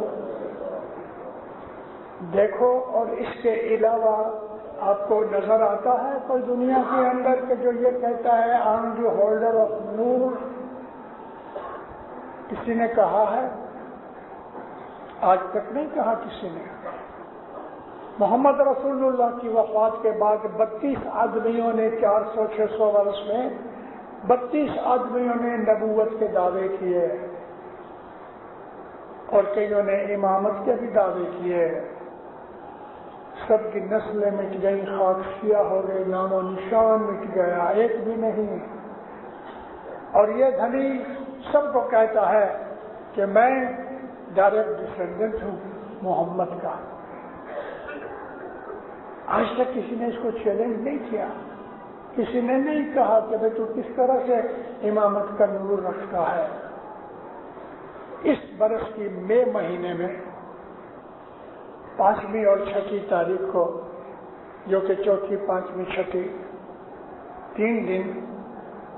دیکھو اور اس کے علاوہ آپ کو نظر آتا ہے کوئی دنیا کے اندر کہ جو یہ کہتا ہے I am the holder of نور؟ کسی نے کہا ہے؟ آج تک نہیں کہا کسی نے. محمد رسول اللہ کی وفات کے بعد 32 آدمیوں نے 400-600 برس میں 32 آدمیوں نے نبوت کے دعوے کیے اور کئیوں نے امامت کے بھی دعوے کیے. سب کی نسلیں مٹ گئی، خاک سیاہ ہو گئے، نام و نشان مٹ گیا، ایک بھی نہیں. اور یہ دھنی سب کو کہتا ہے کہ میں ڈائریکٹ ڈسینڈنٹ ہوں محمد کا. آج تک کسی نے اس کو چیلنج نہیں کیا، کسی نے نہیں کہا کہ بھئی تو کس طرح سے امامت کا نور رکھتا ہے. اس برس کی مئی مہینے میں 5ویں اور 6 تاریخ کو، جو کہ 4، 5، 6 3 دن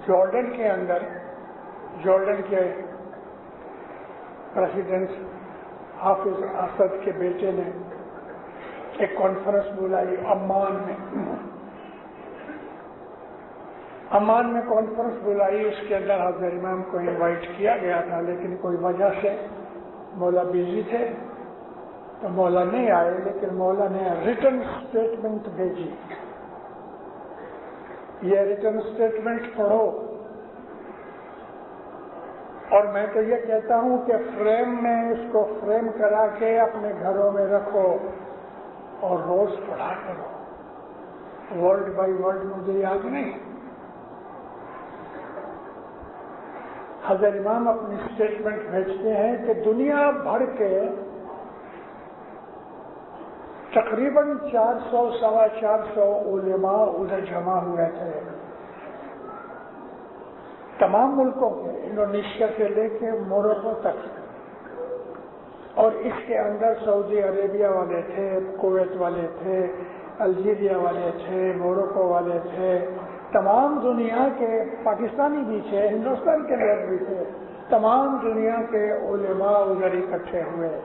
جارڈن کے اندر، جارڈن کے پریزیڈنٹ حافظ اسد کے بیٹے نے ایک کانفرنس بلائی عمان میں. عمان میں کانفرنس بلائی، اس کے اندر حضرت امام کو انوائٹ کیا گیا تھا، لیکن کوئی وجہ سے مولا بزی تھے تو مولا نہیں آئے. لیکن مولا نے ریٹن اسٹیٹمنٹ بھیجی. یہ ریٹن اسٹیٹمنٹ پڑھو، اور میں تو یہ کہتا ہوں کہ فریم میں اس کو فریم کرا کے اپنے گھروں میں رکھو اور روز پڑھا کرو. ورڈ بائی ورڈ مجھے یاد نہیں. حضرت امام اپنی اسٹیٹمنٹ بھیجتے ہیں کہ دنیا بھر کے تقریباً 400-450 علماء ادھر جمع ہوئے تھے، تمام ملکوں کے، انڈونیشیا سے لے کے موروکو تک. اور اس کے اندر سعودی عربیہ والے تھے، کویت والے تھے، الجیریا والے تھے، موروکو والے تھے، تمام دنیا کے، پاکستانی بھی تھے، ہندوستان کے لوگ بھی تھے، تمام دنیا کے علماء ادھر اکٹھے ہوئے.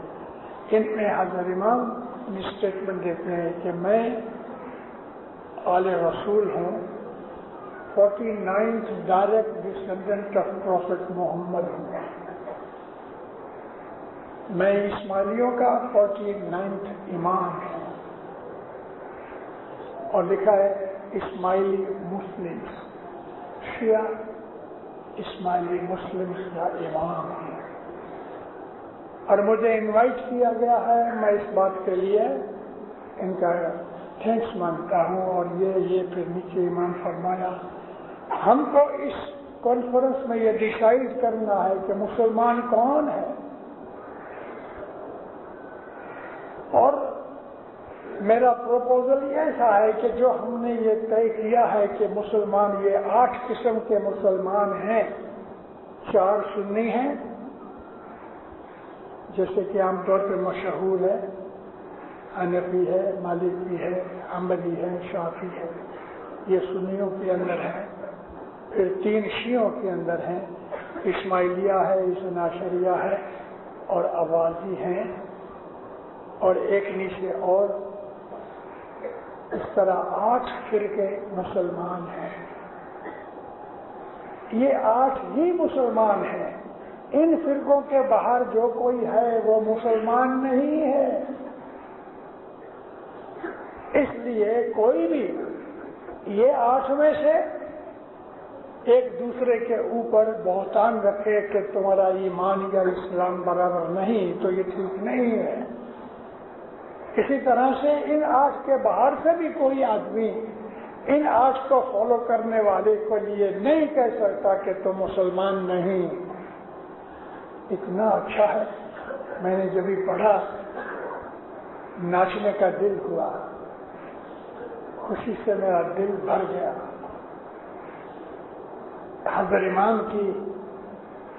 ان میں حضرت امام اسٹیٹمنٹ دیتے ہیں کہ میں آل رسول ہوں، 49th direct descendant of prophet Muhammad ہوں. میں اسماعیلیوں کا 49th امام ہوں. اور لکھا ہے اسماعیلی مسلم، شیعہ اسماعیلی مسلم کا امام ہے. اور مجھے انوائٹ کیا گیا ہے، میں اس بات کے لیے ان کا تھینکس مانتا ہوں. اور یہ پھر نیچے امام فرمایا ہم کو اس کانفرنس میں یہ ڈیسائیڈ کرنا ہے کہ مسلمان کون ہے. اور میرا پروپوزل ایسا ہے کہ جو ہم نے یہ طے کیا ہے کہ مسلمان یہ 8 قسم کے مسلمان ہیں. 4 سنی ہیں جیسے کہ عام طور پہ مشہور ہے، حنفی ہے، مالکی ہے، حنبلی ہے، شافعی ہے، یہ سنیوں کے اندر ہے. پھر 3 شیعوں کے اندر ہیں، اسماعیلیہ ہے، اثنا عشریہ ہے اور اوازی ہیں. اور ایک نیچے اور، اس طرح 8 فرقے مسلمان ہیں. یہ 8 ہی مسلمان ہیں. ان فرقوں کے باہر جو کوئی ہے وہ مسلمان نہیں ہے. اس لیے کوئی بھی یہ 8 میں سے ایک دوسرے کے اوپر بہتان رکھے کہ تمہارا ایمان یا اسلام برابر نہیں، تو یہ ٹھیک نہیں ہے. اسی طرح سے ان 8 کے باہر سے بھی کوئی آدمی ان 8 کو فالو کرنے والے کو لیے نہیں کہہ سکتا کہ تم مسلمان نہیں. اتنا اچھا ہے، میں نے جب بھی پڑھا ناچنے کا دل ہوا، خوشی سے میرا دل بھر گیا. حضرت امام کی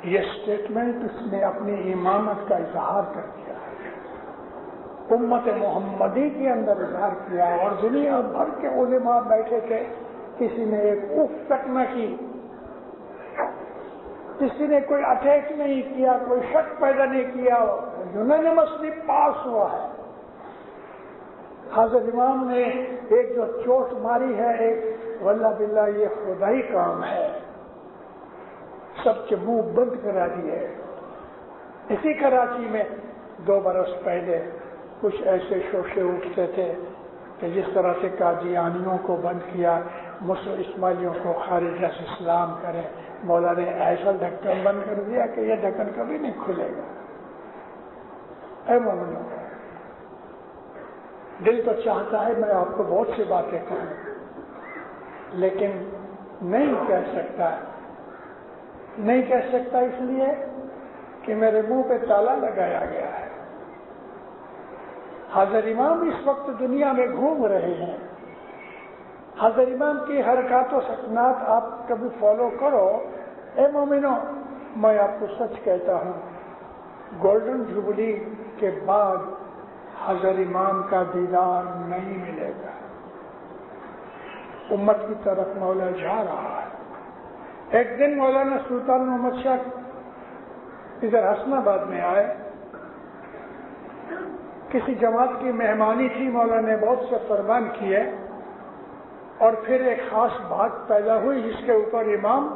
یہ اسٹیٹمنٹ اس نے اپنی امامت کا اظہار کر دیا، امت محمدی کے اندر اظہار کیا. اور دنیا بھر کے علماء بیٹھے تھے، کسی نے ایک اف تک نہ کی، کسی نے کوئی اٹیک نہیں کیا، کوئی شک پیدا نہیں کیا. یونانیمسلی پاس ہوا ہے. حضرت امام نے ایک جو چوٹ ماری ہے، ایک واللہ باللہ یہ خدائی کام ہے، سب کے منہ بند کرا دیے۔ اسی کراچی میں 2 برس پہلے کچھ ایسے شوشے اٹھتے تھے کہ جس طرح سے قادیانیوں کو بند کیا، مسلم اسماعیلیوں کو خارج از اسلام کرے، مولا نے ایسا ڈھکن بند کر دیا کہ یہ ڈھکن کبھی نہیں کھلے گا۔ اے مومنوں، دل تو چاہتا ہے میں آپ کو بہت سی باتیں کہوں، لیکن نہیں کہہ سکتا اس لیے کہ میرے منہ پہ تالا لگایا گیا ہے۔ حضرت امام اس وقت دنیا میں گھوم رہے ہیں۔ حضرت امام کی حرکات و سکنات آپ کبھی فالو کرو۔ اے مومنوں، میں آپ کو سچ کہتا ہوں، گولڈن جوبلی کے بعد حضرت امام کا دیدار نہیں ملے گا۔ امت کی طرف مولا جا رہا ہے۔ ایک دن مولانا سلطان محمد شاہ ادھر حسن آباد میں آئے، کسی جماعت کی مہمانی تھی، مولانا نے بہت سے فرمان کیے، اور پھر ایک خاص بات پیدا ہوئی جس کے اوپر امام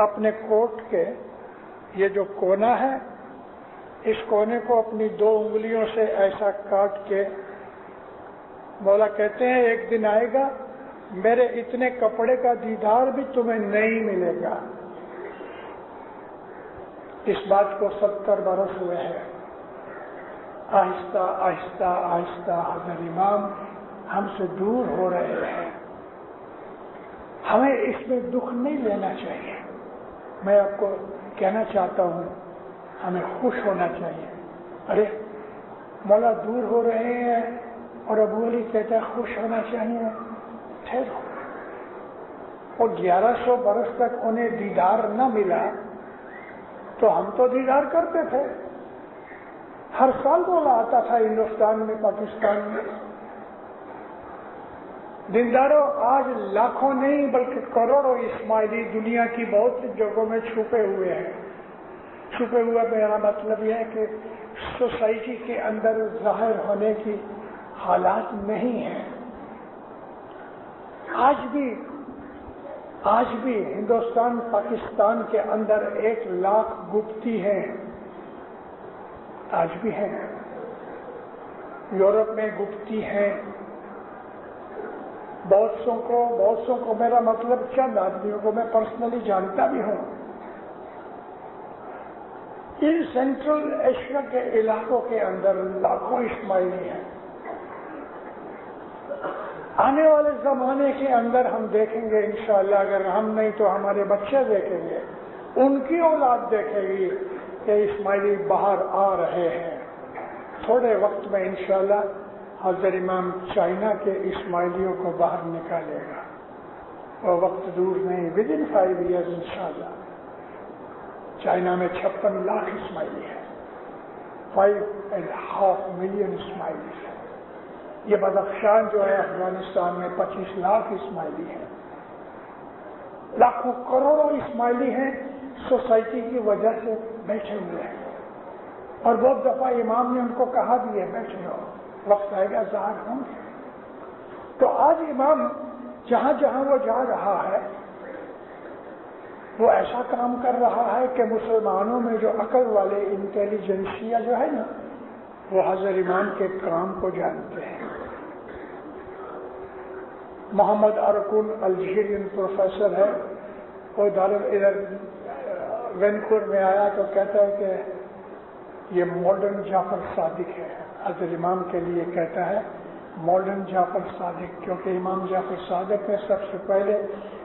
اپنے کوٹ کے یہ جو کونا ہے، اس کونے کو اپنی 2 انگلیوں سے ایسا کاٹ کے مولا کہتے ہیں ایک دن آئے گا میرے اتنے کپڑے کا دیدار بھی تمہیں نہیں ملے گا۔ اس بات کو 70 برس ہوئے ہیں۔ آہستہ آہستہ آہستہ حضرت امام ہم سے دور ہو رہے ہیں۔ ہمیں اس میں دکھ نہیں لینا چاہیے۔ میں آپ کو کہنا چاہتا ہوں، ہمیں خوش ہونا چاہیے۔ ارے مولا دور ہو رہے ہیں اور ابو علی کہتا ہے خوش ہونا چاہیے۔ ٹھہرو، اور 1100 برس تک انہیں دیدار نہ ملا تو ہم تو دیدار کرتے تھے۔ ہر سال مولا آتا تھا ہندوستان میں، پاکستان میں۔ دینداروں، آج لاکھوں نہیں بلکہ کروڑوں اسماعیلی دنیا کی بہت سی جگہوں میں چھپے ہوئے ہیں۔ چھپے ہوئے میرا مطلب یہ ہے کہ سوسائٹی کے اندر ظاہر ہونے کی حالات نہیں ہیں۔ آج بھی ہندوستان پاکستان کے اندر 1 لاکھ گپتی ہیں، آج بھی ہیں۔ یورپ میں گپتی ہیں، بہت سو کو میرا مطلب چند آدمیوں کو میں پرسنلی جانتا بھی ہوں۔ ان سینٹرل ایشیا کے علاقوں کے اندر لاکھوں اسماعیلی ہیں۔ آنے والے زمانے کے اندر ہم دیکھیں گے انشاءاللہ، اگر ہم نہیں تو ہمارے بچے دیکھیں گے، ان کی اولاد دیکھے گی کہ اسماعیلی باہر آ رہے ہیں۔ تھوڑے وقت میں انشاءاللہ حضرت امام چائنا کے اسماعیلیوں کو باہر نکالے گا، اور وقت دور نہیں، ودن 5 years انشاءاللہ چائنا میں 56 لاکھ اسماعیلی ہیں، 5.5 ملین اسماعیلی ہیں۔ یہ بدخشان جو ہے افغانستان میں 25 لاکھ اسماعیلی ہیں۔ لاکھوں کروڑوں اسماعیلی ہیں، سوسائٹی کی وجہ سے بیٹھے ہوئے ہیں، اور بہت دفعہ امام نے ان کو کہا بھی ہے بیٹھے ہو، وقت آئے گا ظاہر ہوں گے۔ تو آج امام جہاں جہاں وہ جا رہا ہے وہ ایسا کام کر رہا ہے کہ مسلمانوں میں جو عقل والے انٹیلیجنسیا جو ہے نا، وہ حضرت امام کے کام کو جانتے ہیں۔ محمد ارکن الجیرین پروفیسر ہے، وہ ادھر وینکور میں آیا تو کہتا ہے کہ یہ ماڈرن جعفر صادق ہے۔ حضرت امام کے لیے کہتا ہے ماڈرن جعفر صادق، کیونکہ امام جعفر صادق نے سب سے پہلے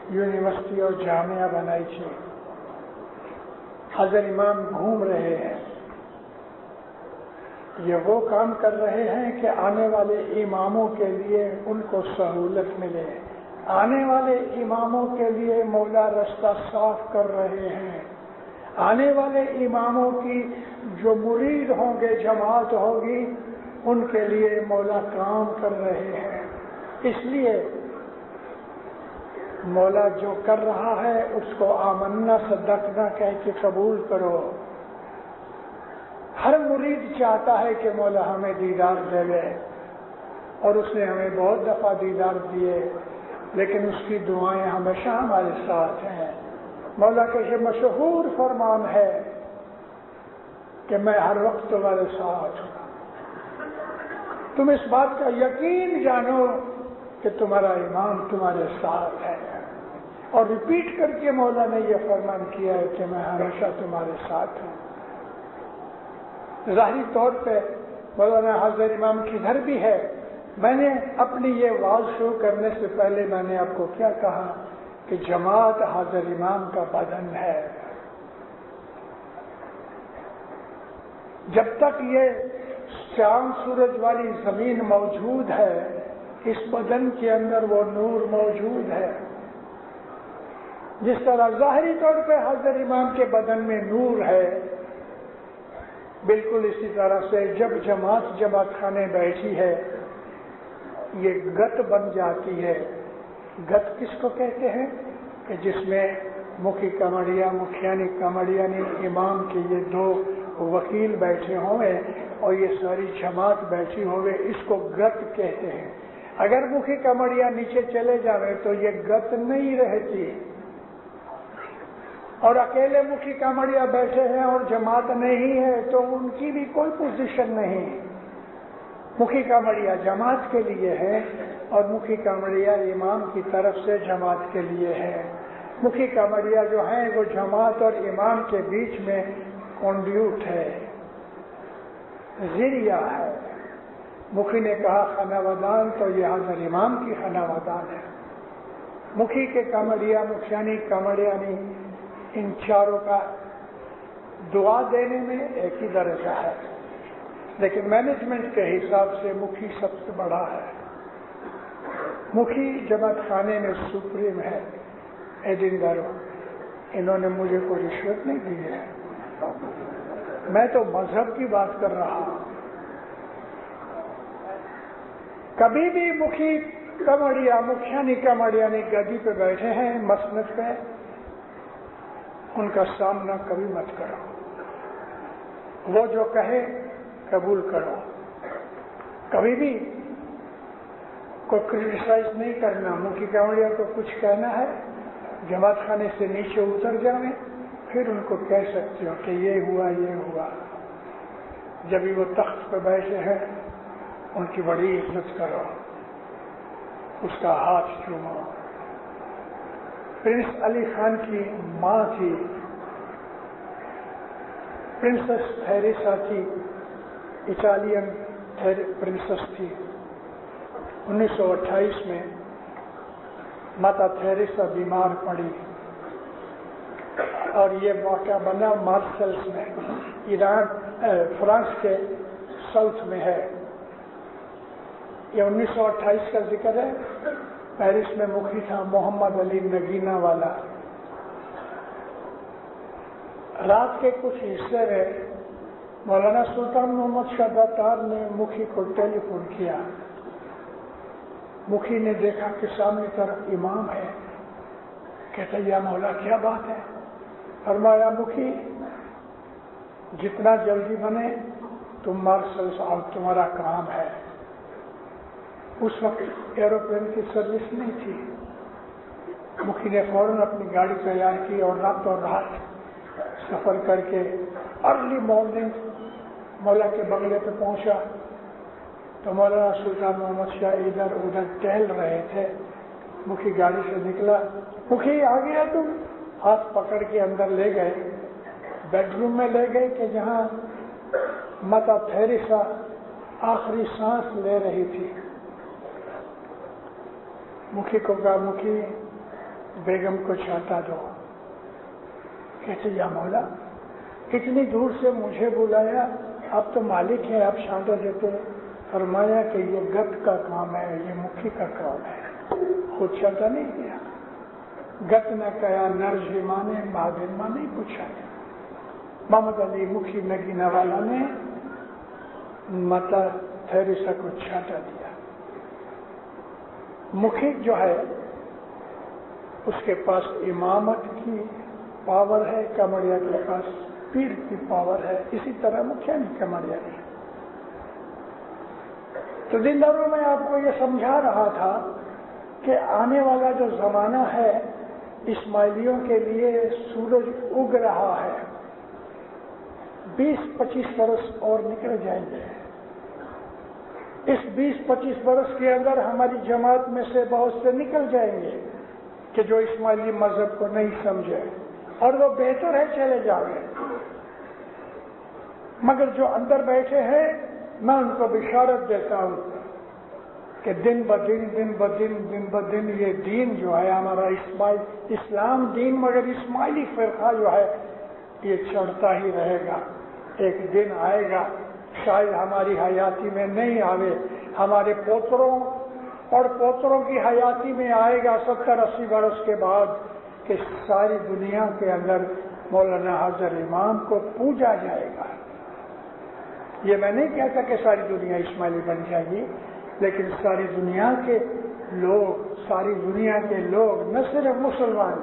یونیورسٹی اور جامعہ بنائی تھی۔ حضرت امام گھوم رہے ہیں، یہ وہ کام کر رہے ہیں کہ آنے والے اماموں کے لیے ان کو سہولت ملے، آنے والے اماموں کے لیے مولا رستہ صاف کر رہے ہیں، آنے والے اماموں کی جو مرید ہوں گے، جماعت ہوگی، ان کے لیے مولا کام کر رہے ہیں۔ اس لیے مولا جو کر رہا ہے اس کو آمنا صدقنا کہہ کے قبول کرو۔ ہر مرید چاہتا ہے کہ مولا ہمیں دیدار دے لے، اور اس نے ہمیں بہت دفعہ دیدار دیے، لیکن اس کی دعائیں ہمیشہ ہمارے ساتھ ہیں۔ مولا کا یہ مشہور فرمان ہے کہ میں ہر وقت تمہارے ساتھ ہوں۔ تم اس بات کا یقین جانو کہ تمہارا امام تمہارے ساتھ ہے، اور ریپیٹ کر کے مولا نے یہ فرمان کیا ہے کہ میں ہمیشہ تمہارے ساتھ ہوں۔ ظاہری طور پہ مولانا حاضر امام کی گھر بھی ہے۔ میں نے اپنی یہ واز شروع کرنے سے پہلے میں نے آپ کو کیا کہا کہ جماعت حاضر امام کا بدن ہے۔ جب تک یہ چاند سورج والی زمین موجود ہے، اس بدن کے اندر وہ نور موجود ہے۔ جس طرح ظاہری طور پہ حاضر امام کے بدن میں نور ہے، بالکل اسی طرح سے جب جماعت خانے بیٹھی ہے، یہ گت بن جاتی ہے۔ گت کس کو کہتے ہیں؟ کہ جس میں مکھی کمڑیا مکھیانی کمڑیانی امام کے یہ دو وکیل بیٹھے ہوئے اور یہ ساری جماعت بیٹھی ہوئے، اس کو گت کہتے ہیں۔ اگر مکھی کمڑیا نیچے چلے جاوے تو یہ گت نہیں رہتی، اور اکیلے مکھی کمڑیا بیٹھے ہیں اور جماعت نہیں ہے تو ان کی بھی کوئی پوزیشن نہیں۔ مکھی کمڑیا جماعت کے لیے ہے اور مکھی کمڑیا امام کی طرف سے جماعت کے لیے ہے۔ مکھی کمڑیا جو ہیں وہ جماعت اور امام کے بیچ میں کنڈیوٹ ہے، ذریعہ ہے۔ مکھی نے کہا خناودان، تو یہ حضرت امام کی خناودان ہے۔ مکھی کے کمڑیا مکھیانی کمڑیانی ان چاروں کا دعا دینے میں ایک ہی درجہ ہے، لیکن مینجمنٹ کے حساب سے مکھی سب سے بڑا ہے۔ مکھی جماعت خانے میں سپریم ہے۔ ایڈنگارو انہوں نے مجھے کوئی رشوت نہیں دی ہے، میں تو مذہب کی بات کر رہا ہوں۔ کبھی بھی مکھی کمڑیا مکھیانی کمڑیانی گدی پہ بیٹھے ہیں، مسند پہ، ان کا سامنا کبھی مت کرو۔ وہ جو کہے قبول کرو، کبھی بھی کوئی کرٹیسائز نہیں کرنا۔ مکھی کمڑیا کو کچھ کہنا ہے، جماعت خانے سے نیچے اتر جائیں، پھر ان کو کہہ سکتے ہو کہ یہ ہوا یہ ہوا۔ جب بھی وہ تخت پہ بیٹھے ہیں ان کی بڑی عزت کرو، اس کا ہاتھ چومو۔ پرنس علی خان کی ماں تھی، پرنسس تھیریسا تھی، اٹالین پرنسس تھی۔ 1928 میں ماتا تھیریسا بیمار پڑی اور یہ موقع بنا مارسلس میں، فرانس کے ساؤتھ میں ہے۔ یہ 1928 کا ذکر ہے۔ پیرس میں مکھی تھا محمد علی نگینہ والا۔ رات کے کچھ حصے میں مولانا سلطان محمد شاہ داتار نے مکھی کو ٹیلی فون کیا۔ مکھی نے دیکھا کہ سامنے طرف امام ہے، کہتا یا مولا کیا بات ہے؟ فرمایا مکھی جتنا جلدی بنے تم مارشلس آؤ، تمہارا کام ہے۔ اس وقت ایروپلین کی سروس نہیں تھی۔ مکھی نے فوراً اپنی گاڑی تیار کی اور راتوں رات سفر کر کے ارلی مارننگ مولا کے بنگلے پہ پہنچا تو مولانا سلطان محمد شاہ ادھر ادھر ٹہل رہے تھے۔ مکھی گاڑی سے نکلا، مکھی آ گیا، تم ہاتھ پکڑ کے اندر لے گئے، بیڈ روم میں لے گئے کہ جہاں ماتا تھیریسا آخری سانس لے رہی تھی۔ مکھی کو کہا مکھی بیگم کو چھاتا دو۔ کہتے یا مولا اتنی دور سے مجھے بلایا، آپ تو مالک ہیں، آپ چھانٹا دیتے۔ فرمایا کہ یہ گت کا کام ہے، یہ مکھی کا کام ہے، خود چھانٹا نہیں کیا۔ گت نے کہا نرج مانے بہادر ماں نہیں پوچھا۔ محمد علی مکھی نگینہ والا نے ماتا تھیریسا کو چھانٹا دیا۔ مکھی جو ہے اس کے پاس امامت کی پاور ہے، کمڑیا کے پاس پیر کی پاور ہے، اسی طرح مکھیانی کمڑیا نہیں۔ تو دینداروں میں آپ کو یہ سمجھا رہا تھا کہ آنے والا جو زمانہ ہے اسماعیلیوں کے لیے سورج اگ رہا ہے، 20-25 برس اور نکل جائیں گے۔ اس 20-25 برس کے اندر ہماری جماعت میں سے بہت سے نکل جائیں گے کہ جو اسماعیلی مذہب کو نہیں سمجھے، اور وہ بہتر ہے چلے جائیں۔ مگر جو اندر بیٹھے ہیں میں ان کو بشارت دیتا ہوں کہ دن بدن یہ دین جو ہے ہمارا اسلام دین، مگر اسماعیلی فرقہ جو ہے یہ چڑھتا ہی رہے گا۔ ایک دن آئے گا، شاید ہماری حیاتی میں نہیں آوے، ہمارے پوتروں اور پوتروں کی حیاتی میں آئے گا 70-80 برس کے بعد، کہ ساری دنیا کے اندر مولانا حضرت امام کو پوجا جائے گا۔ یہ میں نہیں کہتا کہ ساری دنیا اسماعیلی بن جائے گی، لیکن ساری دنیا کے لوگ نہ صرف مسلمان،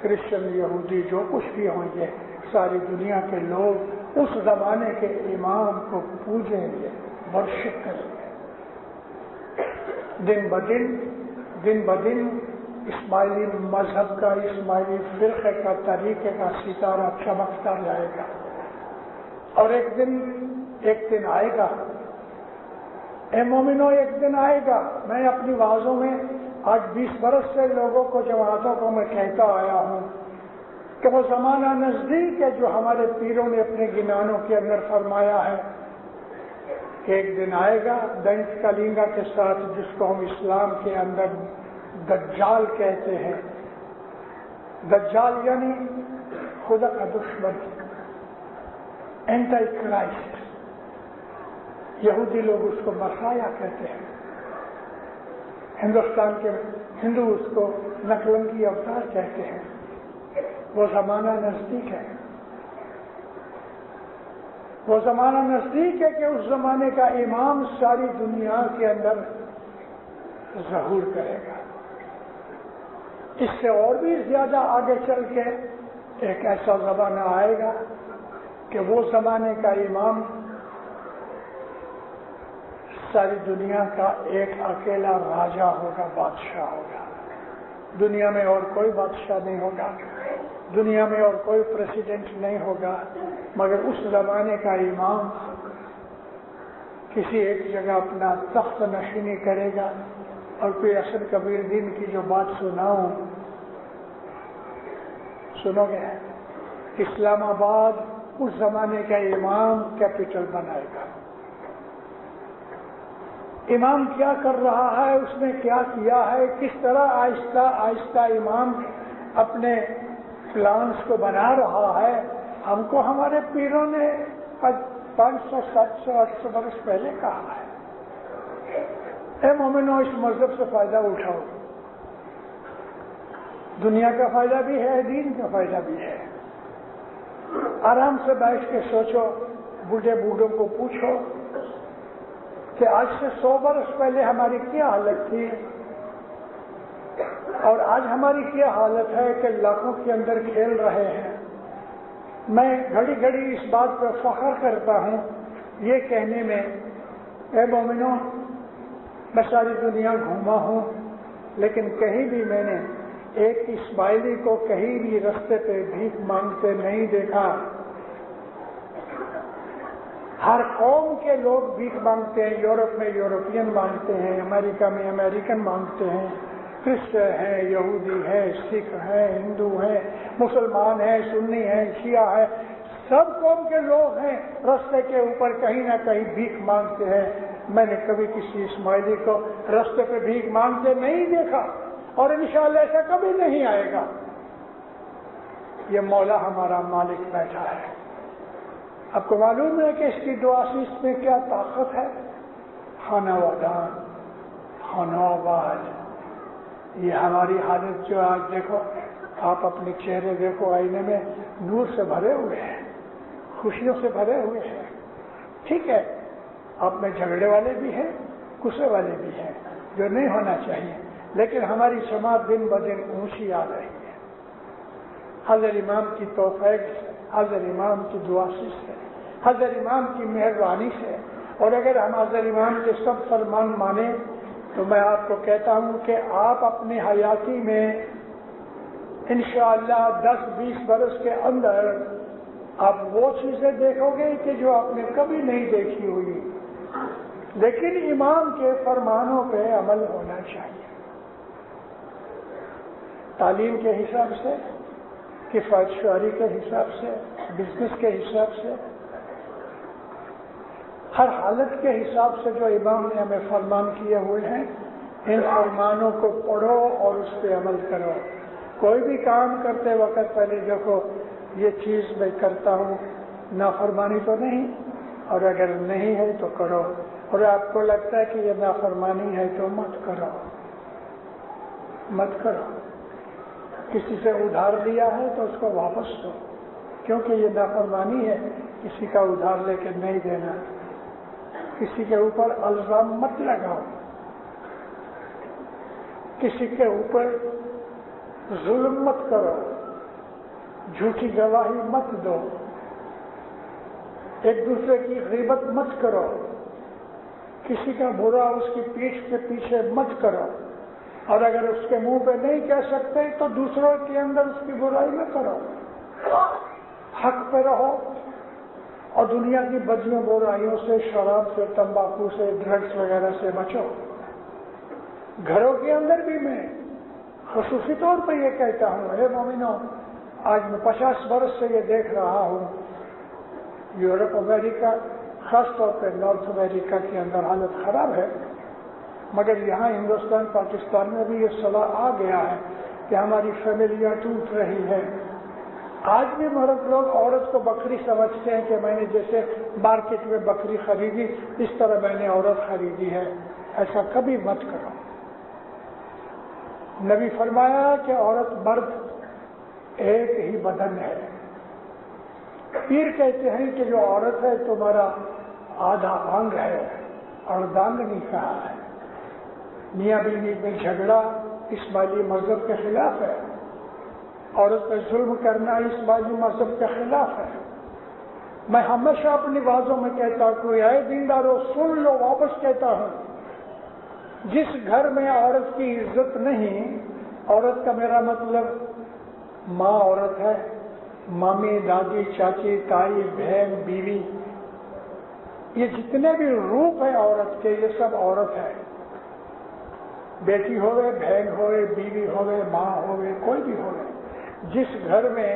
کرسچن، یہودی، جو کچھ بھی ہوں گے، ساری دنیا کے لوگ اس زمانے کے امام کو پوجیں گے، ورشپ کریں گے۔ دن بدن اسماعیلی مذہب کا، اسماعیلی فرقے کا، طریقے کا ستارہ چمکتا جائے گا، اور ایک دن آئے گا، اے مومنو ایک دن آئے گا۔ میں اپنی وعظوں میں آج 20 برس سے لوگوں کو، جماعتوں کو میں کہتا آیا ہوں کہ وہ زمانہ نزدیک ہے جو ہمارے پیروں نے اپنے گنانوں کے اندر فرمایا ہے کہ ایک دن آئے گا دنت کلنگا کے ساتھ، جس کو ہم اسلام کے اندر دجال کہتے ہیں۔ دجال یعنی خدا کا دشمن، اینٹی کرائسٹ، یہودی لوگ اس کو مسیح کہتے ہیں، ہندوستان کے ہندو اس کو نقلنگی اوتار کہتے ہیں۔ وہ زمانہ نزدیک ہے، وہ زمانہ نزدیک ہے کہ اس زمانے کا امام ساری دنیا کے اندر ظہور کرے گا۔ اس سے اور بھی زیادہ آگے چل کے ایک ایسا زمانہ آئے گا کہ وہ زمانے کا امام ساری دنیا کا ایک اکیلا راجا ہوگا، بادشاہ ہوگا۔ دنیا میں اور کوئی بادشاہ نہیں ہوگا، دنیا میں اور کوئی پریسیڈنٹ نہیں ہوگا، مگر اس زمانے کا امام کسی ایک جگہ اپنا تخت نشینی کرے گا۔ اور کوئی اصل کبیر دین کی جو بات سناؤں، سنو گے؟ اسلام آباد اس زمانے کا امام کیپٹل بنائے گا۔ امام کیا کر رہا ہے، اس نے کیا کیا ہے، کس طرح آہستہ آہستہ امام اپنے پلانس کو بنا رہا ہے، ہم کو ہمارے پیروں نے 500 700 800 برس پہلے کہا ہے۔ اے مومنو، اس مذہب سے فائدہ اٹھاؤ، دنیا کا فائدہ بھی ہے، دین کا فائدہ بھی ہے۔ آرام سے بیٹھ کے سوچو، بوڑھوں کو پوچھو کہ آج سے 100 برس پہلے ہماری کیا حالت تھی، اور آج ہماری کیا حالت ہے کہ لاکھوں کے اندر کھیل رہے ہیں۔ میں گھڑی گھڑی اس بات پر فخر کرتا ہوں یہ کہنے میں، اے مومنوں، میں ساری دنیا گھوما ہوں، لیکن کہیں بھی میں نے ایک اسماعیلی کو کہیں بھی رستے پہ بھیک مانگتے نہیں دیکھا۔ ہر قوم کے لوگ بھیک مانگتے ہیں، یورپ میں یورپین مانگتے ہیں، امریکہ میں امریکن مانگتے ہیں، کرسچن ہیں، یہودی ہیں، سکھ ہیں، ہندو ہیں، مسلمان ہیں، سنی ہیں، شیعہ ہیں، سب قوم کے لوگ ہیں، رستے کے اوپر کہیں نہ کہیں بھیک مانگتے ہیں۔ میں نے کبھی کسی اسماعیلی کو رستے پہ بھیک مانگتے نہیں دیکھا، اور انشاءاللہ ایسا کبھی نہیں آئے گا۔ یہ مولا ہمارا مالک بیٹھا ہے۔ آپ کو معلوم ہے کہ اس کی دعا سے اس میں کیا طاقت ہے؟ خانہ ودان، خانہ آباد۔ یہ ہماری حالت جو آج دیکھو، آپ اپنے چہرے دیکھو آئینے میں، نور سے بھرے ہوئے ہیں، خوشیوں سے بھرے ہوئے ہیں۔ ٹھیک ہے، آپ میں جھگڑے والے بھی ہیں، غصے والے بھی ہیں، جو نہیں ہونا چاہیے، لیکن ہماری جماعت دن بدن اونچی آ رہی ہے، حضرت امام کی توفیق سے، حضرت امام کی دعا سے، حضرت امام کی مہربانی سے، اور اگر ہم حضرت امام کے سب فرمان مانیں تو میں آپ کو کہتا ہوں کہ آپ اپنی حیاتی میں انشاءاللہ 10-20 برس کے اندر آپ وہ چیزیں دیکھو گے کہ جو آپ نے کبھی نہیں دیکھی ہوئی، لیکن امام کے فرمانوں پہ عمل ہونا چاہیے، تعلیم کے حساب سے، کفایت شعاری کے حساب سے، بزنس کے حساب سے، ہر حالت کے حساب سے جو امام نے ہمیں فرمان کیے ہوئے ہیں، ان فرمانوں کو پڑھو اور اس پہ عمل کرو۔ کوئی بھی کام کرتے وقت پہلے دیکھو یہ چیز میں کرتا ہوں، نافرمانی تو نہیں، اور اگر نہیں ہے تو کرو، اور آپ کو لگتا ہے کہ یہ نافرمانی ہے تو مت کرو، مت کرو۔ کسی سے ادھار لیا ہے تو اس کو واپس دو، کیونکہ یہ نافرمانی ہے، کسی کا ادھار لے کے نہیں دینا۔ کسی کے اوپر الزام مت لگاؤ، کسی کے اوپر ظلم مت کرو، جھوٹی گواہی مت دو، ایک دوسرے کی غیبت مت کرو، کسی کا برا اس کی پیٹھ کے پیچھے مت کرو، اور اگر اس کے منہ پہ نہیں کہہ سکتے تو دوسروں کے اندر اس کی برائی نہ کرو، حق پہ رہو، اور دنیا کی بدیوں برائیوں سے، شراب سے، تمباکو سے، ڈرگس وغیرہ سے بچو۔ گھروں کے اندر بھی میں خصوصی طور پہ یہ کہتا ہوں، اے مومنوں، آج میں 50 برس سے یہ دیکھ رہا ہوں، یورپ امریکہ، خاص طور پہ نارتھ امریکہ کے اندر حالت خراب ہے، مگر یہاں ہندوستان پاکستان میں بھی یہ صلاح آ گیا ہے کہ ہماری فیملیاں ٹوٹ رہی ہیں۔ آج بھی مرد لوگ عورت کو بکری سمجھتے ہیں کہ میں نے جیسے مارکیٹ میں بکری خریدی اس طرح میں نے عورت خریدی ہے، ایسا کبھی مت کرو۔ نبی فرمایا کہ عورت مرد ایک ہی بدن ہے۔ پیر کہتے ہیں کہ جو عورت ہے تمہارا آدھا انگ ہے، اور دانگ نہیں کہا ہے۔ میاں بیوی میں جھگڑا اسماعیلی مذہب کے خلاف ہے، عورت پہ ظلم کرنا اسماعیلی مذہب کے خلاف ہے۔ میں ہمیشہ اپنی باتوں میں کہتا ہوں کہ اے دیندارو سن لو، واپس کہتا ہوں، جس گھر میں عورت کی عزت نہیں، عورت کا میرا مطلب ماں عورت ہے، مامی، دادی، چاچی، تائی، بہن، بیوی، یہ جتنے بھی روپ ہیں عورت کے، یہ سب عورت ہے۔ بیٹی ہوئے، بہن ہوئے، بیوی ہوئے، ماں ہوئے، کوئی بھی ہوئے، جس گھر میں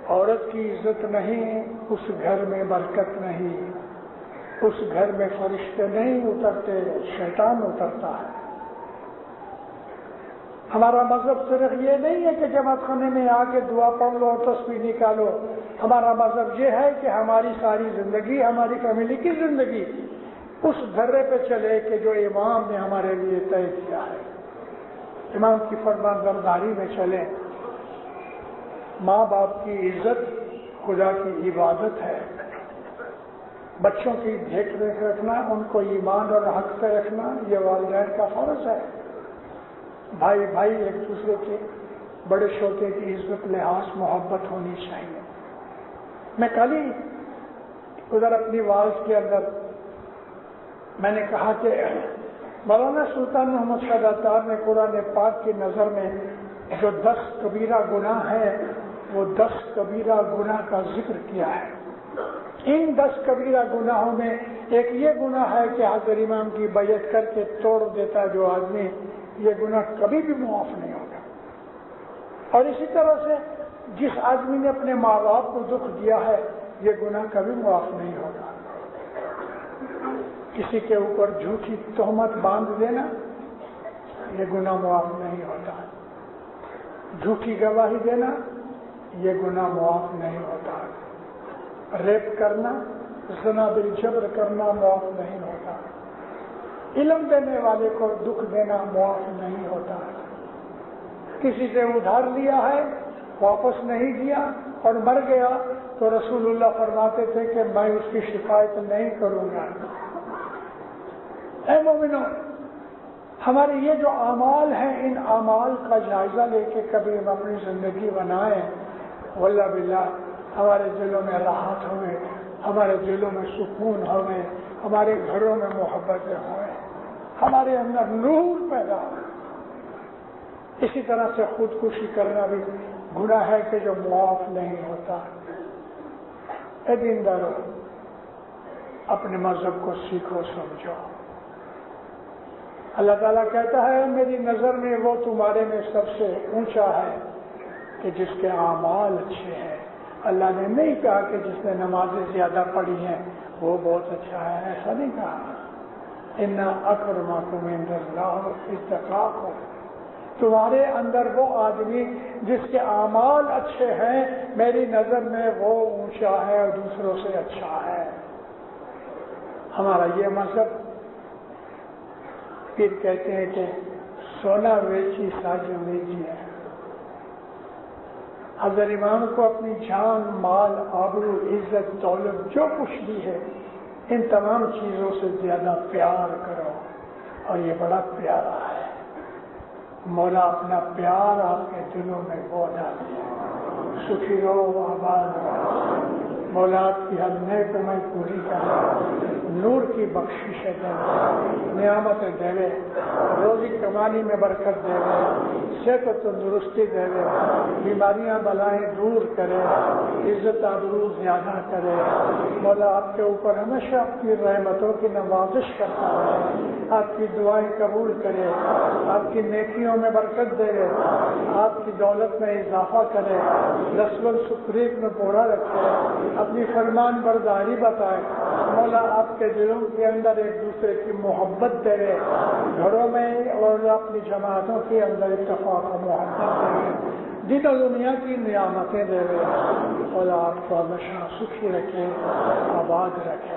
عورت کی عزت نہیں اس گھر میں برکت نہیں، اس گھر میں فرشتے نہیں اترتے، شیطان اترتا ہے۔ ہمارا مذہب صرف یہ نہیں ہے کہ جماعت خانے میں آ کے دعا پڑھ لو اور تسبیح نکالو، ہمارا مذہب یہ ہے کہ ہماری ساری زندگی، ہماری فیملی کی زندگی اس دھرے پہ چلے کہ جو امام نے ہمارے لیے طے کیا ہے، امام کی فرمان برداری میں چلے۔ ماں باپ کی عزت خدا کی عبادت ہے، بچوں کی دیکھ ریکھ رکھنا، ان کو ایمان اور حق پہ رکھنا، یہ والدین کا فرض ہے۔ بھائی بھائی ایک دوسرے کے، بڑے چھوٹے کی عزت، لحاظ، محبت ہونی چاہیے۔ میں کل ہی ادھر اپنی واعظ کے اندر میں نے کہا کہ مولانا سلطان محمد شاہ عطار نے قرآن پاک کی نظر میں جو 10 کبیرہ گناہ ہیں وہ 10 کبیرہ گناہ کا ذکر کیا ہے۔ ان 10 کبیرہ گناہوں میں ایک یہ گناہ ہے کہ حضرت امام کی بیعت کر کے توڑ دیتا جو آدمی، یہ گناہ کبھی بھی معاف نہیں ہوگا۔ اور اسی طرح سے جس آدمی نے اپنے ماں باپ کو دکھ دیا ہے یہ گناہ کبھی معاف نہیں ہوگا۔ کسی کے اوپر جھوٹی تہمت باندھ دینا یہ گناہ معاف نہیں ہوتا، جھوٹی گواہی دینا یہ گناہ معاف نہیں ہوتا، ریپ کرنا، زنا بالجبر کرنا معاف نہیں ہوتا، علم دینے والے کو دکھ دینا معاف نہیں ہوتا، کسی سے ادھار لیا ہے واپس نہیں دیا اور مر گیا تو رسول اللہ فرماتے تھے کہ میں اس کی شکایت نہیں کروں گا۔ اے مومنو، ہمارے یہ جو اعمال ہیں ان اعمال کا جائزہ لے کے کبھی ہم اپنی زندگی بنائیں، واللہ باللہ ہمارے دلوں میں راحت ہوئے، ہمارے دلوں میں سکون ہوئے، ہمارے گھروں میں محبتیں ہوں، ہمارے اندر نور پیدا ہو۔ اسی طرح سے خودکشی کرنا بھی گناہ ہے کہ جو معاف نہیں ہوتا۔ اے دیندارو، اپنے مذہب کو سیکھو، سمجھو۔ اللہ تعالیٰ کہتا ہے میری نظر میں وہ تمہارے میں سب سے اونچا ہے کہ جس کے اعمال اچھے ہیں۔ اللہ نے نہیں کہا کہ جس نے نمازیں زیادہ پڑھی ہیں وہ بہت اچھا ہے، ایسا نہیں کہا۔ ان اکرمکم عند اللہ اتقاکم، تمہارے اندر وہ آدمی جس کے اعمال اچھے ہیں میری نظر میں وہ اونچا ہے اور دوسروں سے اچھا ہے۔ ہمارا یہ مذہب پھر کہتے ہیں کہ سونا ویچی ساجو ویچی ہے۔ حضرت امام کو اپنی جان، مال، آبرو، عزت، دولت جو کچھ بھی ہے ان تمام چیزوں سے زیادہ پیار کرو، اور یہ بڑا پیارا ہے۔ مولا اپنا پیار آپ کے دلوں میں وہ ڈالے، سکھی رہو، آباد رہو۔ مولا آپ کی ہر نیک میں پوری کرے، نور کی بخشش دے، نعمت دے، روزی کمانی میں برکت دے، صحت و تندرستی دے، بیماریاں بلائیں دور کرے، عزت آبرو زیادہ کرے۔ مولا آپ کے اوپر ہمیشہ اپنی رحمتوں کی نوازش کرتا ہے، آپ کی دعائیں قبول کرے، آپ کی نیکیوں میں برکت دے، آپ کی دولت میں اضافہ کرے، نسل سپریت میں پورا رکھے، اپنی فرمان برداری بتائے۔ مولا آپ کے دلوں کے اندر ایک دوسرے کی محبت دے، گھروں میں اور اپنی جماعتوں کے اندر اتفاق و محبت دے، دین و دنیا کی نعمتیں دے۔ مولا آپ کو ہمیشہ سکھی رکھے، آباد رکھے،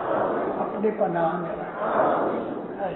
اپنی پناہ میں رکھے۔